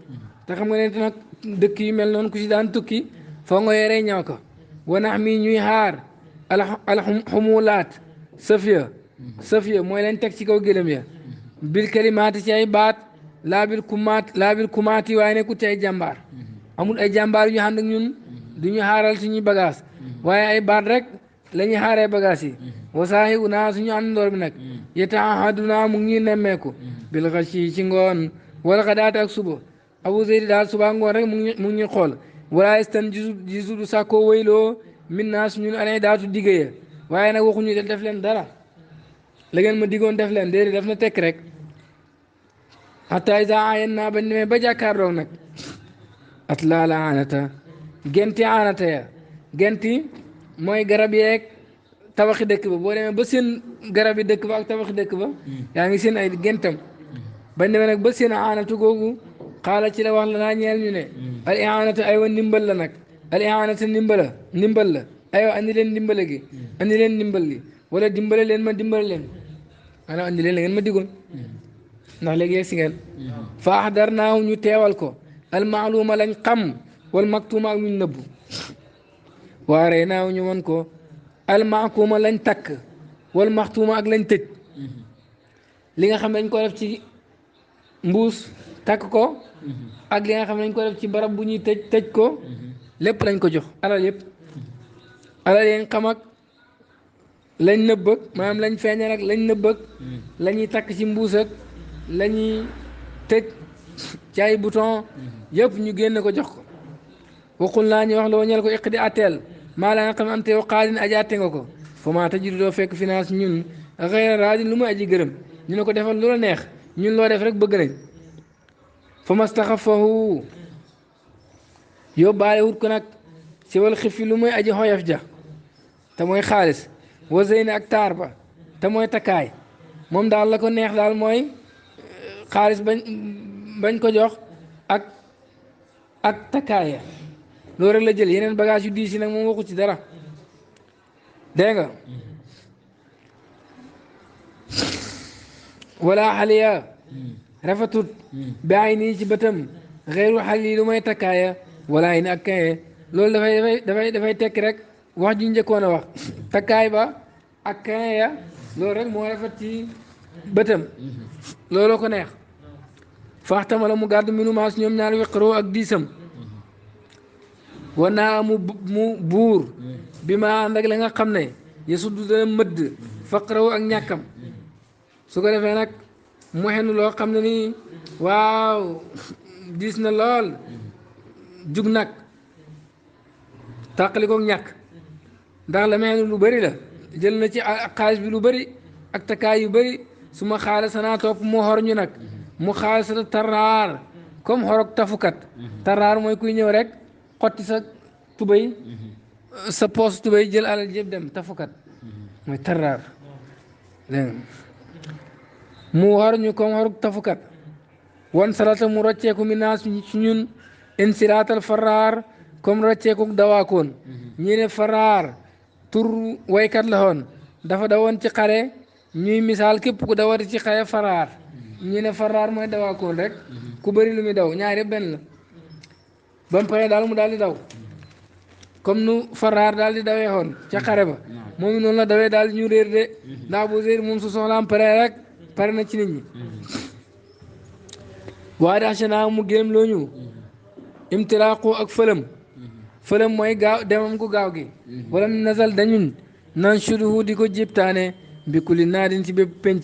te xam nga ne nag dëkk yu mel noonu ku ci daan tukki foo nga yoree ñaw ko wanax mi ñuy xaar alxumulaat safiya mooy leen teg ci kaw gélém ya bil kalimaati ci ay baat laa bil kumaati waaye nekkul ci ay jàmbaar amul ay jàmbaar yu ñu ànd ak ñun du ñu xaaral suñuy bagage waaye ay baat rek la ñuy xaaree bagage yi wasaahi unaa suñu àndandoor bi nag yetaahaduna mu ngi nemmeeku bil xashi ci ngoon wala xadaata ak suba Abu Zayd daal suba ngoon rek mu ngi xool wala istan jisu du sàkkoo wayloo min naas ñun anay daatu diggéeya waaye nag waxuñu def leen dara la ngeen ma diggoon def leen déedéet daf na tekk rek hatta isa ayen naa bañ demee ba jàkkaarloog nag at laala aanata genti aanata ya genti mooy garab yeeg tabaxi dëkk ba boo demee ba seen garab yi dëkk ba ak tabaxi dëkk ba yaa ngi seen ay gentam bañ demee nag ba seen aanatu googu xaala ci la wax la naa ñeel ñu ne al iaanatu aywa ndimbal la nag al iaanatu ndimbal la aywa andi leen ndimbale gi andi leen ndimbal gi wala dimbale leen ma dimbale leen maanaam andi leen la ngeen ma diggoon ndax léegi yegg si ngeen fa axdarnaahu ñu teewal ko almaaluuma lañ xam wal maktuuma ak ñu nëbbu waaree naaw ñu won ko almaakuuma lañ takk wal maxtuuma ak lañ tëj li nga xam ne dañ ko def ci mbuus takk ko ak li nga xam ne dañ ko def ci barab bu ñuy tëj ko lépp lañ ko jox alal yëpp alal yeen xam ak lañ nëbbëg maanaam lañ feeñal ak lañ nëbbëg la ñuy takk ci mbuus ak la ñuy tëj ci ay bouton yëpp ñu génn ko jox ko waxul naa ñu wax loo ñel ko iqdi atteel maa la nga xam ne am te yow xaalin aji atte nga ko fa maa tajidu doo fekk finance ñun xëyra raadin lu muy aji gërëm ñu ne ko defal lu la neex ñun loo def rek bëgg nañ fa mastaxafahu yóbbaale wut ko nag si wal xif lu muy aji xoyof ja te mooy xaalis wa zeyni ak taar ba te mooy takkaay moom daal la ko neex daal mooy xaalis bañ ko jox ak takkaaya loolu rek la jël yeneen bagage yu diis yi nag moom waxu ci dara dégg nga wala xaliya rafetut bi ay nii ci bëtam xeeru xal yi lu may takkaaya wala ay ni ak kaye loolu dafay tekki rek wax ju njëkkoon a wax takkaay ba ak kaye ya loolu rek moo rafet ci bëtam looloo ko neex faaxtama la mu gàddu minu maas ñoom ñaar weqaroo ak diisam wanaa mu buur bi ma ànd ak la nga xam ne yesuddu dana mëdd faqaraw ak ñàkkam su ko defee nag mu xenu loo xam ne nii waaw diis na lool jug nag tàqali koog ñàkk ndax la ma xenu lu bëri la jël na ci xaalis bi lu bëri ak takkaay yu bëri su ma xaala sanaa topp mu xor ñu nag mu xaal sa taraar comme xorog tafukat taraar mooy kuy ñëw rek xotti sa tubay sa poos tubay jël alal jëpp dem tafukat mooy taraar dégg nga mu xor ñu comme xorog tafukat wan salata mu rocceeku mi naa su ñun insiraatal faraar comme rocceeku dawaakoon ñi ne faraar tur waykat la woon dafa dawoon ci xare ñuy misaal képp ku dawati ci xare faraar ñu ne faraar mooy dawaakoon rek ku bëri lu muy daw ñaari benn la ba mu paree daal mu daal di daw comme nu faraar daal di dawee xoon ca xare ba moom noonu la dawee daal di ñu réer de ndax bu réer moom su soxlaam pare rek pare na ci nit ñi waaye dax naa mu gërëm loo ñu imtiraaqu ak fëlëm mooy gaaw demam gu gaaw gi wala nasal dañun nan suduhu di ko jéptaane bi kulli naa din ci bépp penc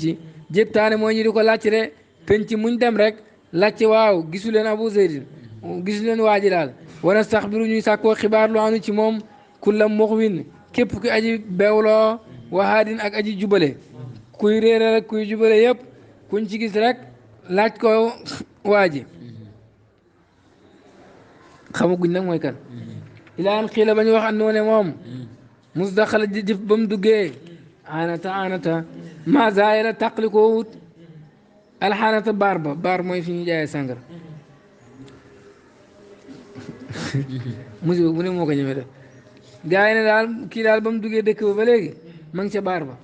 jéptaane mooy ñu di ko làcc de penc muñ dem rek làcc waaw gisu leen Abu Zaydin gisu leen waa ji daal wana sax biru ñuy sàkkoo xibaar lu anu ci moom kulla muxwin képp ku aji bewloo wahaadin ak aji jubale kuy réeral ak kuy jubale yëpp kuñ ci gis rek laaj ko waa ji xamaguñ nag mooy kan ilaan xiila ba ñu wax andoo ne moom mus daxala jëf ba mu duggee anata ma zaayala tàqali koo wut alxaanata baar mooy fi ñu jaayee sàngar musiba bu ne moo ko ñëwee def gaa yi ne daal kii daal ba mu duggee dëkk ba léegi ma ngi ca baar ba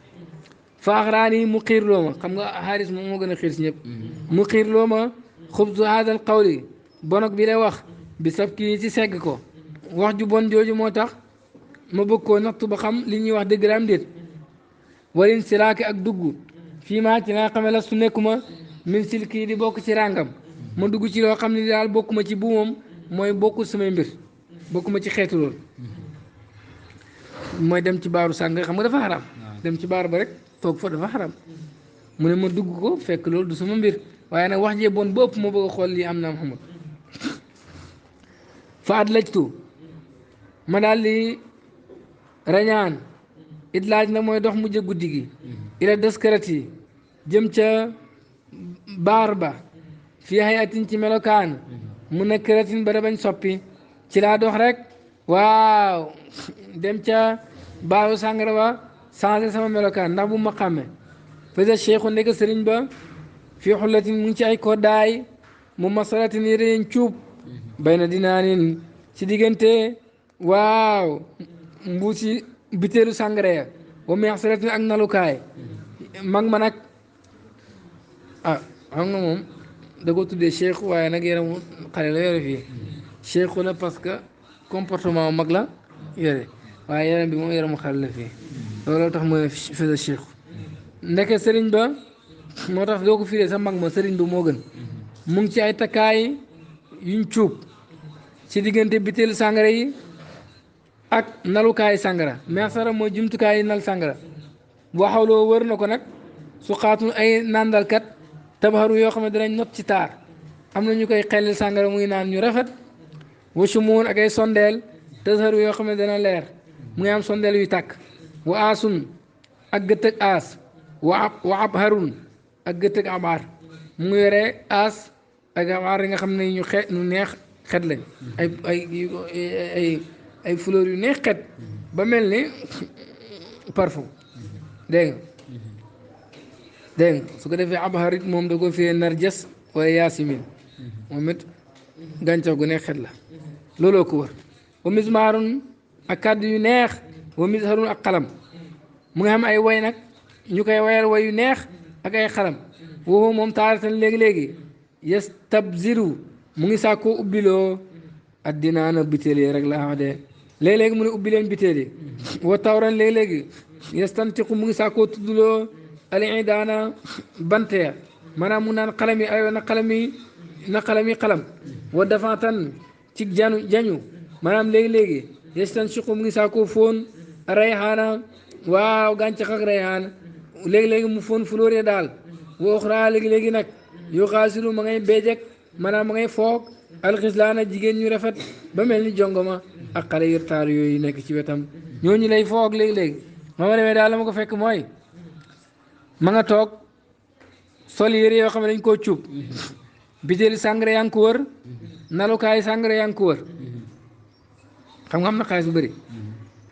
faaxraani mu xiirloo ma xam nga xaaris moom moo gën a xiir si ñëpp mu xiirloo ma xubsu haadal qawli bonok bi lay wax bi sab kii ci segg ko wax ju bon jooju moo tax ma bëgg koo nattu ba xam li ñuy wax dëgg la am déet walin silaaki ak dugg fii maa ci nga xamee la su nekkuma min silkii di bokk ci ràngam ma dugg ci loo xam ne daal bokkuma ci buumam mooy bokkul samay mbir bokkuma ci xeetu loolu mooy dem ci baaru sàng xam nga dafa xaram dem ci baar ba rek toog fa dafa xaram mu ne ma dugg ko fekk loolu du sama mbir waaye nag wax jee bon ba ëpp moo bëgg a xool lii am na am xamul fa at lajtu ma daal di rañaan it laaj na mooy dox mujj guddi gi ila deskarati jëm ca baar ba fii hayatin ci melokaan mu nakkaratin ba da bañ soppi ci laa dox rek waaw dem ca baaru sàngara ba changé sama melokaan ndax bu ma xàmme fasa cheikhu ndeke sëriñ ba fii xullatin mu ngi ci ay koddaay mu masalatin yëreñ cuub bay na dinaanin ci diggante waaw mbuusi biteelu sàngara ya wa meexsalatin ak nalukaay mag ma nag ah xam nga moom da ko tuddee cheikh waaye nag yaramu xale la yore fii cheikhu la parce que comportement mag la yore waaye yaram bi moom yaramu xale la fii looloo tax mooy fasa cheikh ndeke sëriñ ba moo tax doo ko firee sa mag ma sëriñ ba moo gën mu ngi ci ay takkaay yuñ cuub ci diggante bitéelu sàngara yi ak nalukaay sàngara meexsara mooy jumtukaay yi nal sàngara waxawloo wër na ko nag su xaatun ay nàndalkat tabaxaru yoo xam ne danañ not ci taar am na ñu koy xellil sàngara muy naan ñu rafet wasu moon ak ay sondeel tasaru yoo xam ne dana leer muy am sondeel yu tàkk wa aasun ak gëttëg aas wa ab harun ak gëttëg abaar mu ngi yore aas ak abaar yi nga xam ne ñu neex xet lañ ay fleur yu neex xet ba mel ni parfum dégg nga dégg nga su ko defee abhar it moom da ko fiyee narjas wala yaasimin moom it gàncax gu neex xet la looloo ko wër wa mismaarun ak kàddu yu neex wa misharun ak xalam mu ngi xam ay way nag ñu koy wayal way yu neex ak ay xalam woowu moom taaratan léegi-léegi yastabziru mu ngi sàkkoo ubbiloo addinaana bitéel yi rek laa wax de léeg-léegi mu ne ubbi leen bitéel yi wa tawran léeg-léegi yastantiqu mu ngi sàkkoo tuddloo alidaana bante ya maanaam mu naan xalam yi aywa na xalam wa dafatan ci jañu maanaam léegi-léegi yastantiqu mu ngi sàkkoo foon rayhaana waaw gàncax ak rayhaana léegi-léegi mu foon flóore daal wa oxra léegi-léegi nag yoo xaasiru ma ngay beejek maanaam ma ngay foog alxislaana jigéen ñu rafet ba mel ni jongoma ak xale yu taaru yooyu nekk ci wetam ñooñu lay foog léegi-léegi ma demee daal la ma ko fekk mooy ma nga toog sol yére yoo xam ne dañ koo cuub bitéeli sàngara yaa ngi ko wër nalukaay sàngara yaa ngi ko wër xam nga am na xaalis bu bëri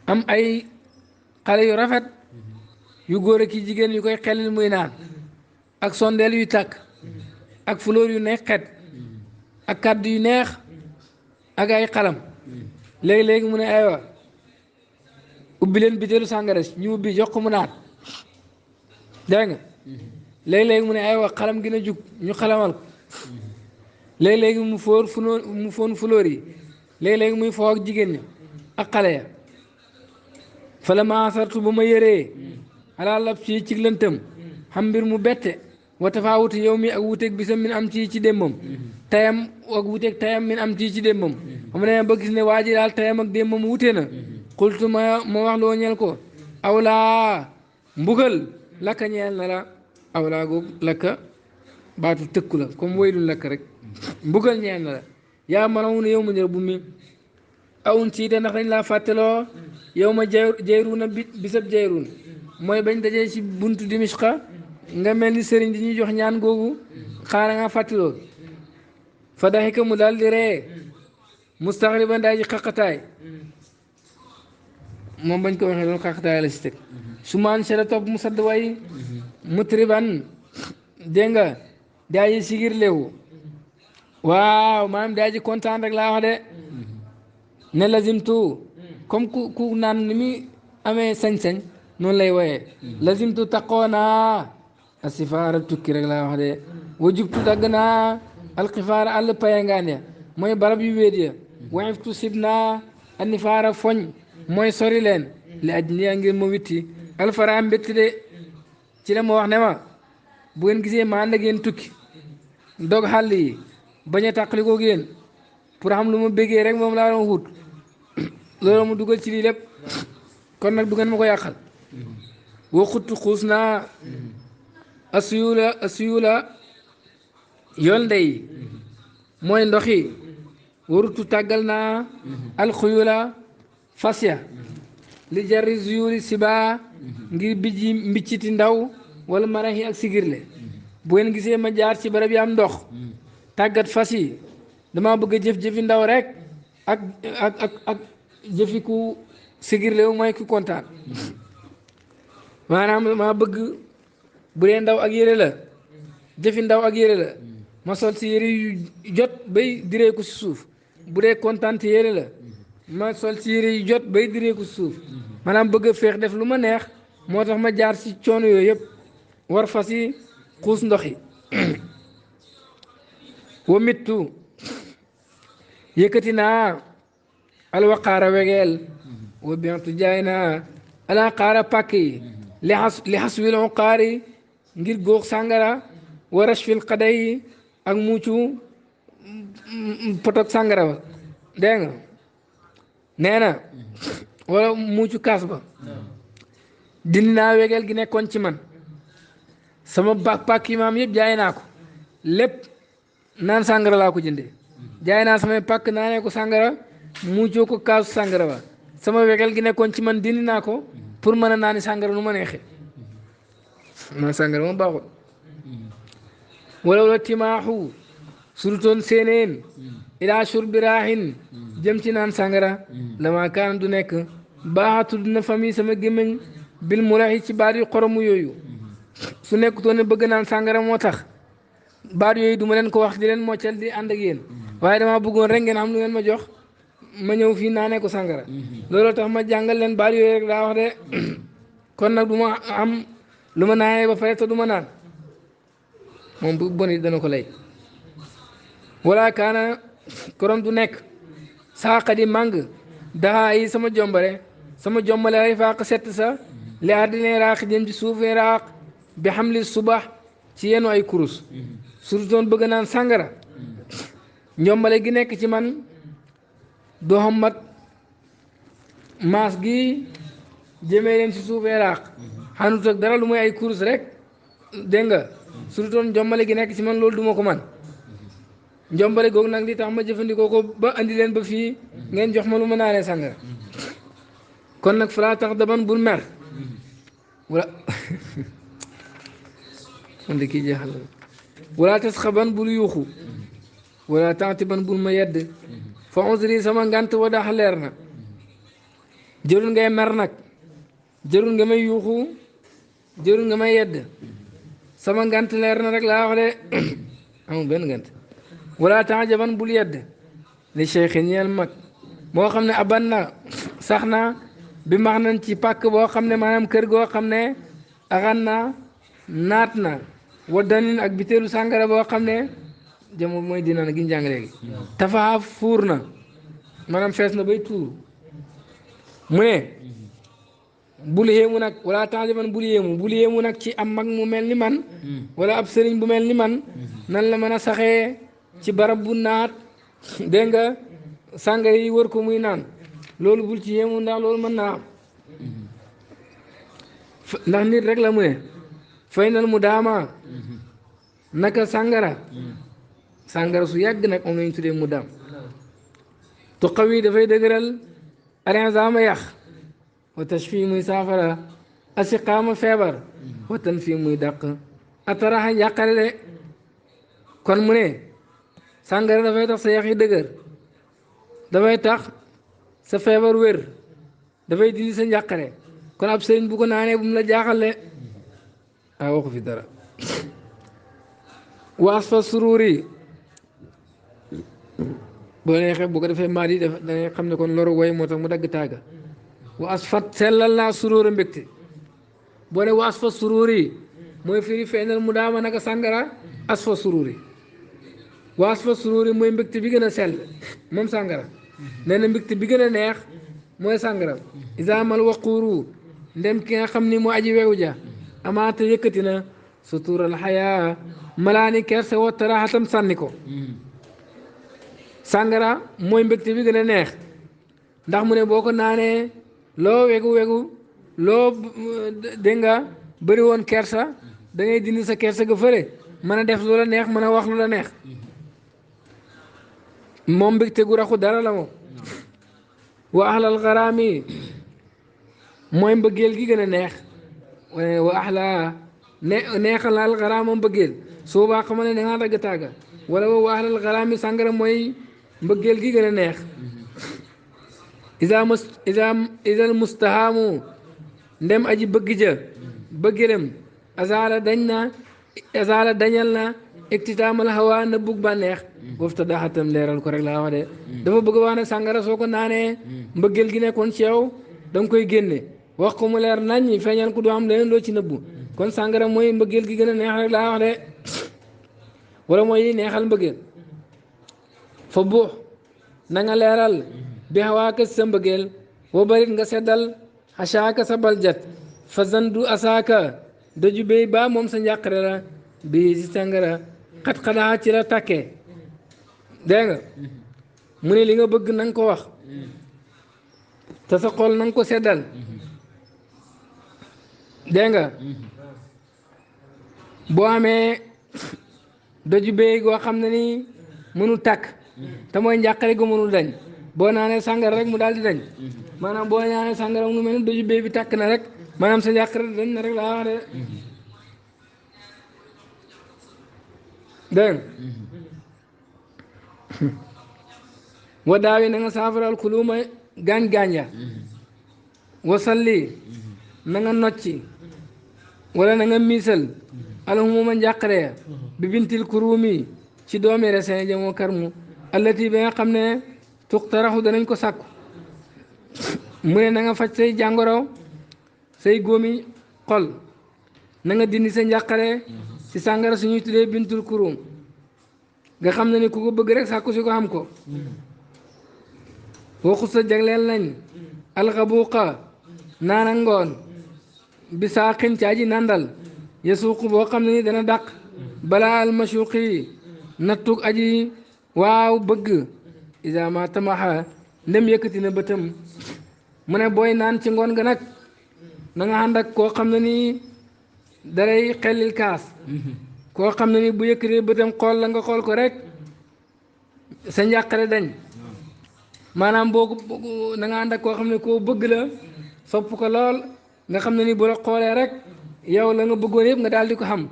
am ay xale yu rafet yu góor ak jigéen yu koy xelil muy naan ak sondeel yu tàkk ak fleur yu neex xet ak kàddu yu neex ak ay xalam léegi-léegi mu ne aywa ubbi leen bitéelu sàngara ñu ubbi jox ko mu naan dégg nga léegi-léegi mu ne aywa xalam gi na jug ñu xalamal ko léegi-léegi mu foon fleur yi léegi-léegi muy foo ak jigéen ñi ak xale ya fa la ma sartu ba ma yëree alaa lab ci lëntëm xam mbir mu bette wa tafaawuti yow mi ak wuteeg bisam min am ci démbam tayam ak wuteeg tayam min am ci démbam xam ne ba gis ne waa ji daal tayam ak démbam wute na xultu ma wax loo ñeel ko awlaa mbugal lakka ñeel na la awlaa googu lakka baatu tëkku la comme waylun lakka rek mbugal ñeel na la yaa manawu ne yow ma njër bu mi awun siite ndax dañ laa fàtteloo yow ma jayruuna bisab jayruun mooy bañ dajee ci buntu Dimishqa nga mel ni sëriñ di ñuy jox ñaan googu xaara nga fàttaloo fa daxika mu daal di ree mustaxriban daa ji xaqataay moom bañ ko waxee loolu xaqataay la si teg su maan sera topp mu sadd way mutriban dégg nga daa ji sigir léewu waaw maanaam daa ji kontaan rek laa wax de ne lazimtu comme ku naan ni muy amee sañ-sañ noonu lay woyee lazimtu taqoonaa asifaara tukki rek laa wax de wajubtu dagg naa alxifaara àll payangaan ya mooy barab yu wéet ya wayiftu sib naa annifaara foñ mooy sori leen li aj niya ngir ma witti alfara mbétti de ci la ma wax ne ma bu ngeen gisee ma ànd ak yéen tukki dog xàll yi bañ a tàqalikoo yéen pour xam lu ma bëggee rek moom laa doon wut loolu mu dugal ci lii lépp kon nag du ngeen ma ko yàqal waxut xuus naa asuyula yoon day mooy ndox yi warutu tàggal naa alxuyula fasya li jari zuyuri siba ngir bijji mbicciti ndaw wala maraxi ak sigirle bu ngeen gisee ma jaar ci barab yi am ndox tàggat fas yi dama bëgg a jëf-jëfi ndaw rek ak jëfi ku sigirle wu mooy ku kontaan maanaam dama bëgg bu dee ndaw ak yére la jëfi ndaw ak yére la ma sol si yére yu jot bay diree ko si suuf bu dee kontaan te yére la ma sol si yére yu jot bay diree ko si suuf maanaam bëgg a féex def lu ma neex moo tax ma jaar si coono yooyu yëpp war fas yi xuus ndox yi wa mittu yëkkati naa alwaqaara wegeel wa bientu jaay naa alaqaara pàkk yi li xas wil uqaari ngir góox sàngara wa rashfil xaday yi ak muucu potok sàngara ba dégg nga nee na wala muucu kaas ba dindi naa wegeel gi nekkoon ci man sama pàkk yi maam yëpp jaay naa ko lépp naan sàngara laa ko jëndee jaay naa samay pàkk naanee ko sàngara muucoo ko kaasu sàngara ba sama wegeel gi nekkoon ci man dindi naa ko pour mën a naani sàngara nu ma neexee naan sàngara moom baaxul wala timaaxu surutoon seeneen ilaa shurbi raaxin jëm ci naan sàngara lama kaan du nekk baaxatul dina famille sama gémmiñ bil mulaxi ci baat yu xoromu yooyu su nekkutoon ne bëgg naan sàngara moo tax baat yooyu du ma leen ko wax di leen moccal di ànd ak yéen waaye dama bëggoon rek ngeen xam lu ngeen ma jox ma ñëw fii naanee ko sàngara looloo tax ma jàngal leen baat yooyu rek daa wax de kon nag du ma am lu ma naanee ba pare te du ma naan moom bu bon it dana ko lay wala kaana korom du nekk saaqa di màng daa yi sama jombale ay faaq sett sa li ardine raaq jëm ci suufee raaq bi xam li subax ci yenu ay kurus surtout bëgg naan sàngara njombale gi nekk ci man doo xam mat maas gi jëmee leen ci suufee raaq xanut ak dara lu muy ay kurus rek dégg nga surtout njombale gi nekk ci man loolu duma ko man njombale googu nag li tax ma jëfandikoo ko ba andi leen ba fii ngeen jox ma lu ma naanee sàngara kon nag falaa tax daban bul mer wala man de kii jeexal la wala tas xaban bul yuuxu wala taxti ban bul ma yedd fa usri sama ngant wa dax leer na jërul ngay mer nag jërul nga may yuuxu jërul nga may yedd sama ngant leer na rek laa wax de amul benn ngant wala taxjaban bul yedd li cheikh ñeel mag boo xam ne aban na sax na bi max nañ ci pàkk boo xam ne maanaam kër goo xam ne axan na naat na waddanin ak biteelu sàngara boo xam ne jamo mooy dinaan gi njàng léegi tafa fuur na maanaam fees na bay tuur mu ne bul yéemu nag wala taxjaban bul yéemu nag ci am mag mu mel ni man wala ab sëriñ bu mel ni man nan la mën a saxee ci barab bu naat dégg nga sàngara yi wër ko muy naan loolu bul ci yéemu ndax loolu mën naa am ndax nit rek la mu ne fay nal mu daama naka sàngara su yàgg nag moom lañu tuddee mu daam tu xaw yi dafay dëgëral alinsaama yax wa tashfi muy saafara asiqaama feebar wa tan fii muy dàq ataraxa yàqare de kon mu ne sàngara dafay tax sa yax yi dëgër dafay tax sa feebar wér dafay dindi sa njàqare kon ab sëriñ bu ko naanee bu mu la jaaxale waxu fi dara waas fa sururi boo neexee bu ko defee maat yi def dangay xam ne kon loru woy moo tax mu dagg tàgga waas fat sellal naa suróor a mbégte boo ne waas fa sururi mooy firi feeñal mu daama naka sàngara as fa sururi waas fa sururi mooy mbégte bi gën a sell moom sàngara nee na mbégte bi gën a neex mooy sàngara isaamal waquuru ndem ki nga xam ni mu aji wewu ja amaata yëkkati na sutural xayaa malaani kersa wa taraxatam sànni ko sàngara mooy mbégte bi gën a neex ndax mu ne boo ko naanee loo wegu loo dégg nga bëri woon kersa da ngay dindi sa kersa ga fële mën a def lu la neex mën a wax lu la neex moom mbégte gu raxu dara la moom wa ahlal xaraami mooy mbëggeel gi gën a neex wa ahla neexal al xaraam moom mbëggeel soo baa xama ne da ngaa dagg tàgga wala wa ahlal xaraami sàngara mooy mbëggeel gi gën a neex isal mustahaamu ndem aji bëgg ja bëggelam azala dañal na iktitaamal hawa na bugg bànneex boofu ta daxatam leeral ko rek laa wax de dafa bëgg wax ne sàngara soo ko naanee mbëggeel gi nekkoon ci yow da nga koy génne wax ko mu leer nañ feeñal ko doo am leneen loo ci nëbbu kon sàngara mooy mbëggeel gi gën a neex rek laa wax de wala mooy li neexal mbëggeel fa buux na nga leeral bi hawaaka sa mbëggeel wa barit nga seddal xasaaka sa baljat fa zandu asaaka daju béy ba moom sa njàqare la bii si sàngara xat-xadaa ci la tàkkee dégg nga mu ne li nga bëgg na nga ko wax te sa xol na nga ko seddal dégg nga boo amee daju béy goo xam ne nii mënu tàkk te mooy njàqare gu mënul dañ boo naanee sàngara rek mu daal di dañ maanaam boo naanee sàngara mu mel ni daju béy bi tàkk na rek maanaam sa njàqare dañ na rek laa wax de dégg wa daawi na nga saafaral xuluuma gaañ-gaañ ya wasalli na nga nocci wala na nga miisal alhumuma njàqare ya bi bintil kuruumi ci doomi resin jamoo karmu allati ba nga xam ne tuqtaraxu danañ ko sàkku mu ne na nga faj say jàngoro say góomi xol na nga dindi sa njàqare ci sàngara suñuy tuddee bintul kurum nga xam ne ni ku ko bëgg rek sàkku si ko xam ko waxu sa jagleel nañ alxabuuqa naana ngoon bi saaxin ci aji nandal yasuuqu boo xam ne ni dana dàq balaa almashuqi nattug aji waaw bëgg isa ma tamaxa ndem yëkkati na bëtam mu ne booy naan ci ngoon nga nag na nga ànd ak koo xam ne nii daray xellil kaas koo xam ne ni bu yëkkatee bëtam xool la nga xool ko rek sa njàqare dañ maanaam boo ko na nga ànd ak koo xam ne koo bëgg la sopp ko lool nga xam ne ni bu la xoolee rek yow la nga bëggoon yëpp nga daal di ko xam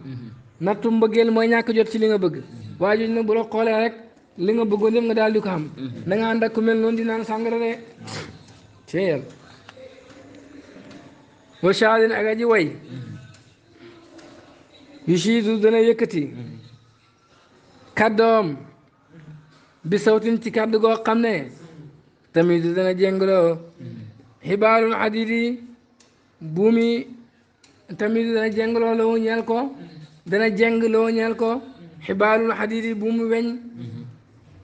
nattu mbëggeel mooy ñàkk jot ci li nga bëgg waa jooju nag bu la xoolee rek li nga bëggoon yëpp nga daal di ko xam na nga ànd ak ku mel noonu di naan sàngara de ceyal wa shaadin ak aji way yu siidu dana yëkkati kàddoom bi sawtin ci kàddu goo xam ne tamit dana jéngloo xibaalul xadidi buumi tamit dana jéngloo loo ñeel ko dana jéng loo ñeel ko xibaalul xadidi buumi weñ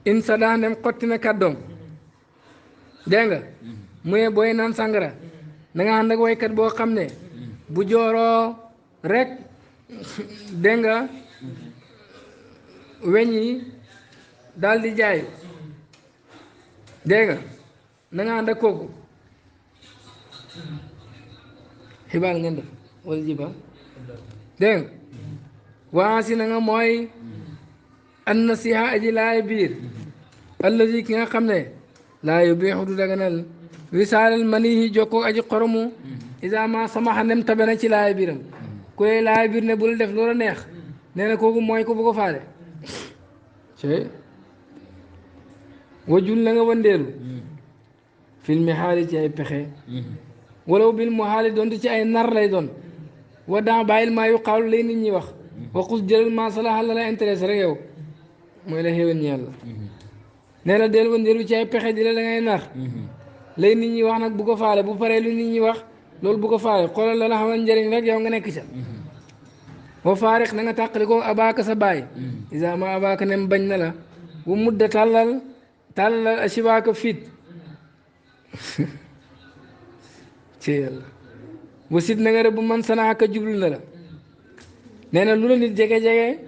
in sada ndem xotti na kàddoom dégg nga mu ne booy naan sàngara na nga ànd ak waykat boo xam ne bu jooroo rek dégg nga weñ yi daal di jaay dégg nga na nga ànd ak kooku xibaar ngeen def wala jiba dégg nga waa si na nga mooy an nasiha aji laay biir allazi ki nga xam ne laa yubiixu du daganal wisaalal manihi jokkoo aji xoromu isa ma samaxa nem tabe na ci laay biiram ku lay laay biir ne bul def loola neex nee na kooku mooy ko bu ko faale wajul na nga wëndeelu filmi xaali ci ay pexe walaw bil mu xaali doon ci ay nar lay doon wa daa bàyyil maa yu xawlu lay nit ñi wax waxus jëlal maa salaha la la intéressé rek yow mooy la xéwén yàlla nee na del wëndeelu ci ay pexe di la da ngay nar lay nit ñi wax nag bu ko faale bu paree lu nit ñi wax loolu bu ko faale xoolal la la xamal njëriñ rek yow nga nekk ca wa faarix na nga tàqali ko abaaka sa baay isa ma abaaka nem bañ na la bu mudda tàllal asibaaka fit ci yàlla bu sit na nga rek bu man sanaaka jublu na la nee na lu la nit jege-jege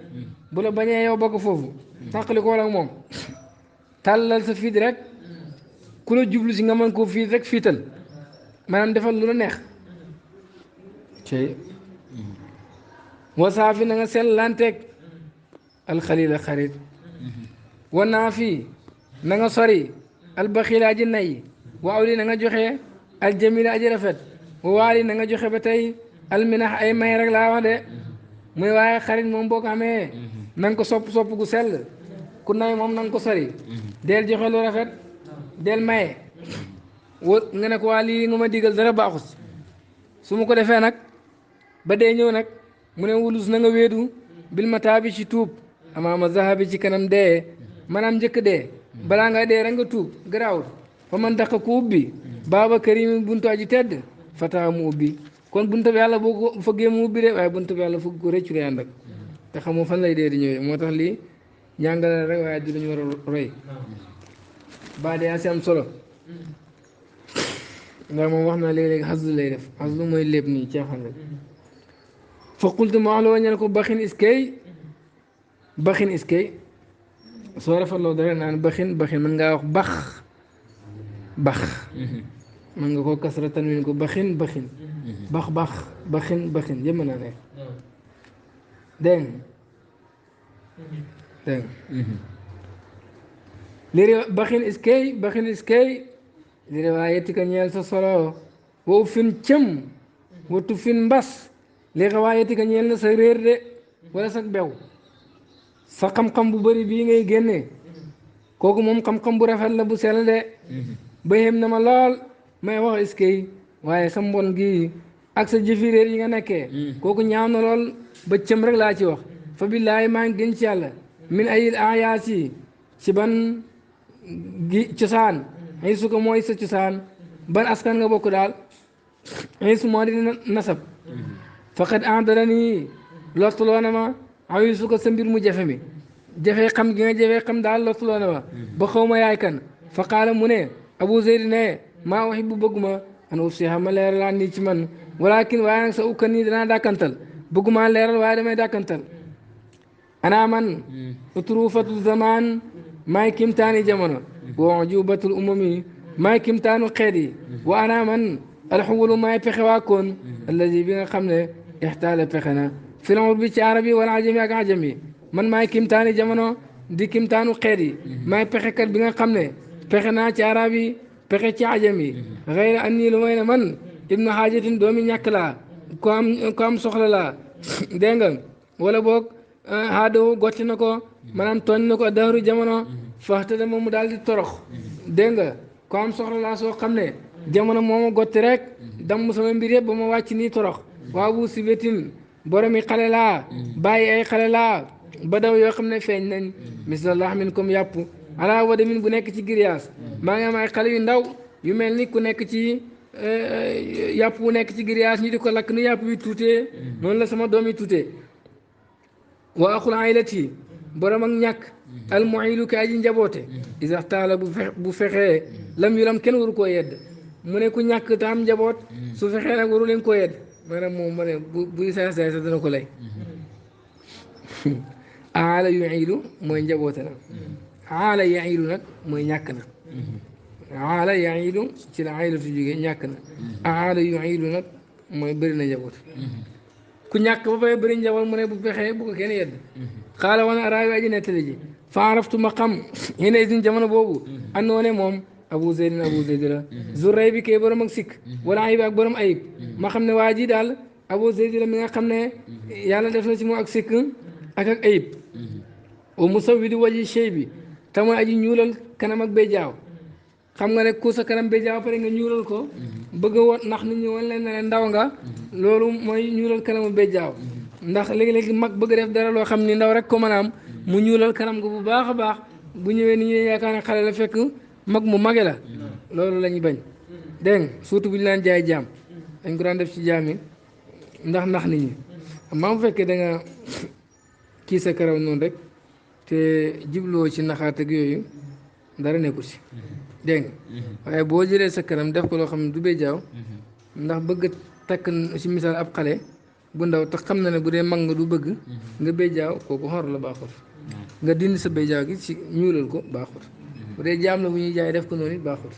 bu la bañee yow bokk foofu tàqali ko ak moom tàllal sa fiit rek ku la jublu si nga mën koo fiit rek fiital maanaam defal lu la neex ci wasaafi na nga sell lanteeg alxalila xarit wanaa fii na nga sori albaxila aji nay waaw li na nga joxe aljamila aji rafet waali na nga joxe ba tey alminax ay may rek laa wax de muy waaye xarit moom boo ko amee na nga ko sopp gu sell ku nay moom na nga ko sori del joxe lu rafet del maye nga ne ko waa lii nga ma digal dara baaxus su ma ko defee nag ba dee ñëw nag mu ne wulus na nga wéedu bil mataabi ci tuub amaama zahabi ci kanam dee maanaam njëkk dee balaa nga dee rek nga tuub garaawul fa man daq ku ubbi baaba karimi buntu aji tedd fataa mu ubbi kon buntu bi yàlla boo ko fëggee mu ubbi de waaye buntu bi yàlla fëgg ko rëccu lay ànd ak te xamoo fan lay dee di ñëwee moo tax lii njàngale rek waaye du lañu war a roy ba dee asi am solo ndax moom wax naa léegi-léegi xaslu lay def xaslu mooy lépp nii caaxaan rek fa qultu ma wax la waññe ko baxin iskay soo rafetloo dara naan baxin mën ngaa wax bax mën nga ko kasra tanwin ko baxin baxin yëpp mën naa nekk dégg lii baxin iskay li riwaayati ka ñeel sa solo wow fin cëm watu fin mbas li riwaayati ka ñeel na sa réer de wala sa bew sa xam-xam bu bëri bii ngay génne kooku moom xam-xam bu rafet la bu sell de ba yem na ma lool may wax iskay waaye sa mbon gi ak sa jëfi réer yi nga nekkee kooku ñaaw na lool ba cëm rek laa ci wax fa billaahi maa ngi gën ci yàlla min ayil ayaas yi ci ban gi cosaan xëy su ko mooy sa cosaan ban askan nga bokk daal xëy su moo di nasab faqad andarani lottuloo na ma xëy su ko sa mbir mu jafe mi jafee xam gi nga jafee xam daal lottuloo na ma ba xaw ma yaay kan fa qaala mu ne abu zeydi ne maa waxi bu bëgguma an ufsiha ma leeralaan nii ci man walakin waaye nag sa ukkan nii danaa dàkkantal bëgguma leeral waaye damay dàkkantal ana man utrufatu zaman maay kimtaani jamono wa ujubatul umami maay kimtaanu xeet yi wa ana man alxuwulu maay pexe waa koon allazi bi nga xam ne ixtaala pexe na filanwur bi ci arab yi wala ajami ak ajam yi man maay kimtaani jamono di kimtaanu xeet yi maay pexekat bi nga xam ne pexe naa ci arab yi pexe ci ajam yi xëyra an nii lu may ne man ibnu xaajatin doomi ñàkk laa ko am soxla laa dégg nga wala boog haado gotti na ko maanaam tooñ na ko dahru jamono faxte da moom mu daal di torox dégg nga ko am soxla laa soo xam ne jamono mooma gotti rek damm sama mbir yëpp ba ma wàcc nii torox waaw bu si wetin boromi xale laa bàyyi ay xale laa ba daw yoo xam ne feeñ nañ mislallah min comme yàpp ala wada min bu nekk ci giriyaas maa ngi am ay xale yu ndaw yu mel ni ku nekk ci yàpp bu nekk ci giriyaas ñu di ko lakk ni yàpp bi tuutee noonu la sama doom yi tuutee wa axul aylati borom ak ñàkk almuilu ka aji njaboote isa taala bu fexee lam yulam kenn waru koo yedd mu ne ku ñàkk te am njaboot su fexee nag waru leen koo yedd maanaam moom ma ne buy saay saay sax dana ko lay aala yuilu mooy njaboote na aala yailu nag mooy ñàkk na aala yailu ci la aylatu jógee ñàkk na aala yuilu nag mooy bëri na njaboot ku ñàkk ba pare bëri njaboot mu ne bu fexee bu ko kenn yedd xaala wana araawi aji nettali ji fa araftu ma xam yéen isin jamono boobu andoo ne moom abu zeydin la zuray bi kay borom ak sikk wala ayib ak borom ayib ma xam ne waa ji daal abu zeydi la mi nga xam ne yàlla def na ci moom ak sikk ak ayib wa musawwidi waji chey bi te mooy aji ñuulal kanam ak béjjaaw xam nga ne ku sa kanam béjjaaw pare nga ñuulal ko bëgg a woon ndax nit ñi wan leen ne ndaw nga loolu mooy ñuulal kanamu béjjaaw ndax léegi-léegi mag bëgg def dara loo xam ni ndaw rek ko mën a am mu ñuulal kanam nga bu baax a baax bu ñëwee ni ñu yaakaar ne xale la fekk mag mu mage la loolu la ñu bañ dégg nga surtout bu ñu laan jaay jaam dañ ko daan def ci jaam yi ndax nit ñi maa bu fekkee da nga kii sa karaw noonu rek te jibloo ci naxaat ak yooyu dara nekku si dégg nga waaye boo jëlee sa kanam def ko loo xam ne du béjjaaw ndax bëgg takk ci misaal ab xale bu ndaw te xam na ne bu dee mag nga du bëgg nga béjjaaw kooku xor la baaxut nga dindi sa béjjaaw gi ci ñuulal ko baaxut bu dee jaam la bu ñuy jaay def ko noonu it baaxut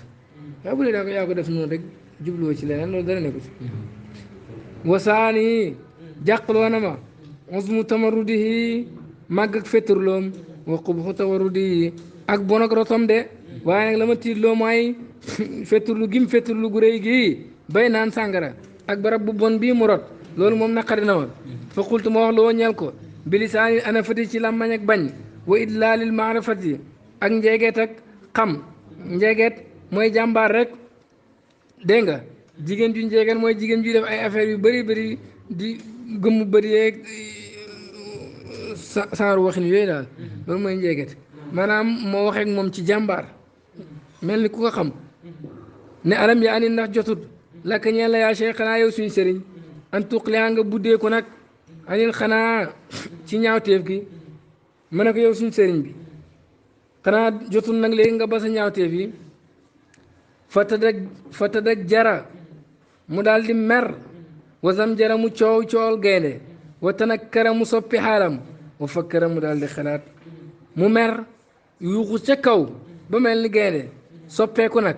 waaye bu dee daa ko yaa ko def noonu rek jubloo ci leneen loolu dara nekku si wasaani jàqloo na ma usmu tamarudihi màgg ak féttarloom wa qubxu tawarudi ak bon ak rotom de waaye nag la ma tiitloo mooy féttarlu gim féttarlu gu rëy gii bay naan sàngara ak barab bu bon bii mu rot loolu moom naqari na ma fa qultu ma wax loo ñeel ko bilisaani anafati ci làmmañ ak bañ wa idlaalil maarifati ak njeegeet ak xam njeegeet mooy jàmbaar rek dégg nga jigéen ju njeegeet mooy jigéen ju def ay affaires yu bëri bëri di gëmmu bëri yeeg saaru waxin yooyu daal loolu mooy njeegeet maanaam moo waxeek moom ci jàmbaar mel ni ku ko xam ne alam ya ani ndax jotut lakka ñeen la yaa cheikh xanaa yow suñu sëriñ an tuqliyaa nga buddee ko nag anil xanaa ci ñaawteef gi ma ne ko yow suñu sëriñ bi xanaa jotul nag léegi nga basa ñaawteef yi fatadak jara mu daal di mer wasam jara mu coowal gaynde wa tanakkara mu soppi xaalam wa fakkara mu daal di xalaat mu mer yuuxu ca kaw ba mel ni gaynde soppeeku nag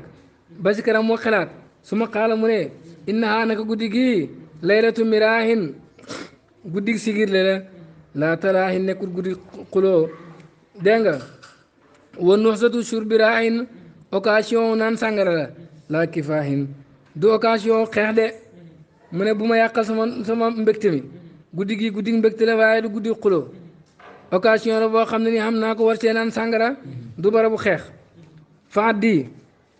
ba si kanam moo xalaat su ma xaala mu ne innahaa naka guddi gii laylatu miraahin guddi sigir la laa talaahin nekkul guddi xuloo dégg nga wa nuxsatu shurbi raahin occasion naan sàngara la laa kifaahin du occasion xeex de mu ne bu ma yàqal sama mbégte mi guddi gi guddi mbégte la waaye du guddi xuloo occasion la boo xam ne ni xam naa ko war see naan sàngara du bara bu xeex faat di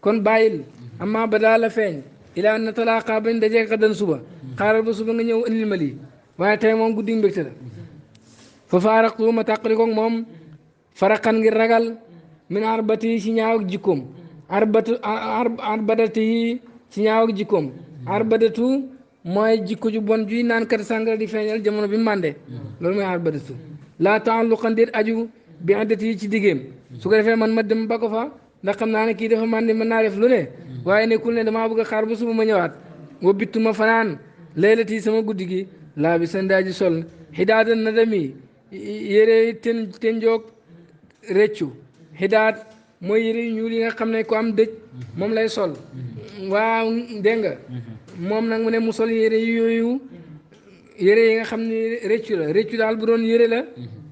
kon bàyyil amma ba daal la feeñ ilaa na talaaqa bañ dajee xaddan suba xaaral ba suba nga ñëw indil ma lii waaye tey moom guddi mbégte la fa faaraqtu ma tàqali koog moom faraqan ngir ragal min arbati ci ñaaw ak jikkoom arbadati yi ci ñaaw ak jikkoom arbadatu mooy jikko ju bon juy naan kat sàngara di feeñal jamono bi mànde loolu mooy arbadatu laa taalluqan déet aju bi addati yi ci diggéem su ko defee man ma dem ba ko fa ndax xam naa ne kii dafa mànde mën naa def lu ne waaye nekkul ne damaa bëgg a xaar ba suba ma ñëwaat wa bittu ma fanaan laylati sama guddi gi laa bi sandaaji sol xidaada nadami yére ten joog réccu xidaat mooy yére yu ñuul yi nga xam ne ko am dëj moom lay sol waaw dégg nga moom nag mu ne mu sol yére yooyu yére yi nga xam ne réccu la réccu daal bu doon yére la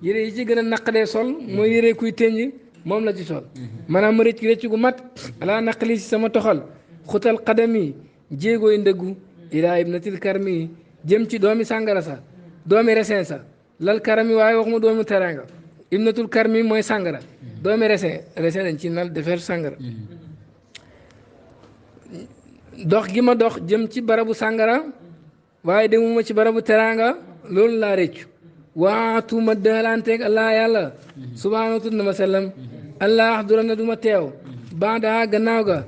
yére yi ci gën a naqadee sol mooy yére kuy tënj moom la ci sol maanaam ma réccu gu mat alaa naqali si sama toxal xutal xadami jéegooy ndëggu ilaa ibnatil karmi jëm ci doomi sàngara sa doomi resin sa lal karami waaye waxuma doomi teranga ibnatul karmi mooy sàngara doomi resin dañ ci nal defar sàngara dox gi ma dox jëm ci barabu sàngara waaye demuma ci barabu teranga loolu laa réccu waatu ma dëxalanteeg allah yàlla subhaanahu tudd na ma sallam allah axdura na du ma teew baada gannaaw ga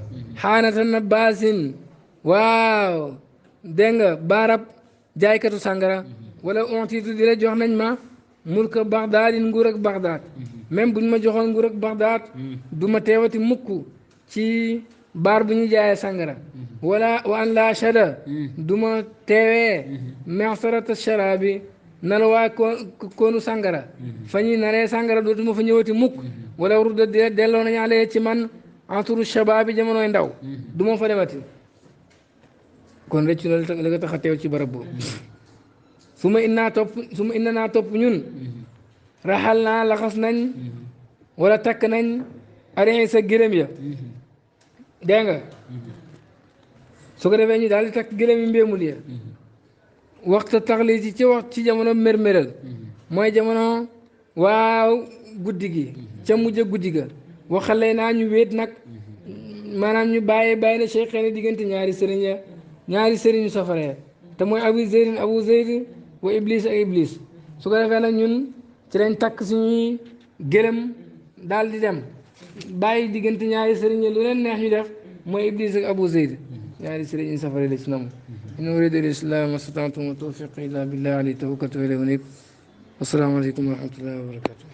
xaanata na baasin waaw dégg nga baarab jaaykatu sàngara wala ontitu di la jox nañ ma mulka Bagdaad nguur ak Bagdaad même buñ ma joxoon nguur ak Bagdaad du ma teewati mukk ci baar bu ñu jaayee sàngara wala wa an la shada du ma teewee mesarata sharabi nal waa koonu sàngara fa ñuy naree sàngara dootuma fa ñëwati mukk wala rudda delloo nañu alee ci man enturu shababi jamonoy ndaw du ma fa demati kon rëccu la la nga tax a teew ci barab boobu su ma inna naa topp ñun raxal naa laxas nañ wala takk nañ aree sa gërëm ya dégg nga su ko defee ñu daal di takk gërëm yi mbéemul ya waxta taxli ci ci jamono mérméral mooy jamono waaw guddi gi ca mujj guddi ga waxale naa ñu wéet nag maanaam ñu bàyyi na cheikh ne diggante ñaari sëriñ ya ñaari sëriñu safara ya te mooy abu zeyd wa iblis ak iblis su ko defee nag ñun ci lañ takk suñuy gërëm daal di dem bàyyi diggante ñaari sëriñ ya lu leen neex ñu def mooy iblis ak abu zeyd ñaari sëriñu safara la ci namu in uridu al-islam mastata'tu wa tawfiqi illa billah alayhi tawakkaltu wa ilayhi unib. Assalamu alaykum wa rahmatullahi wa barakatuh.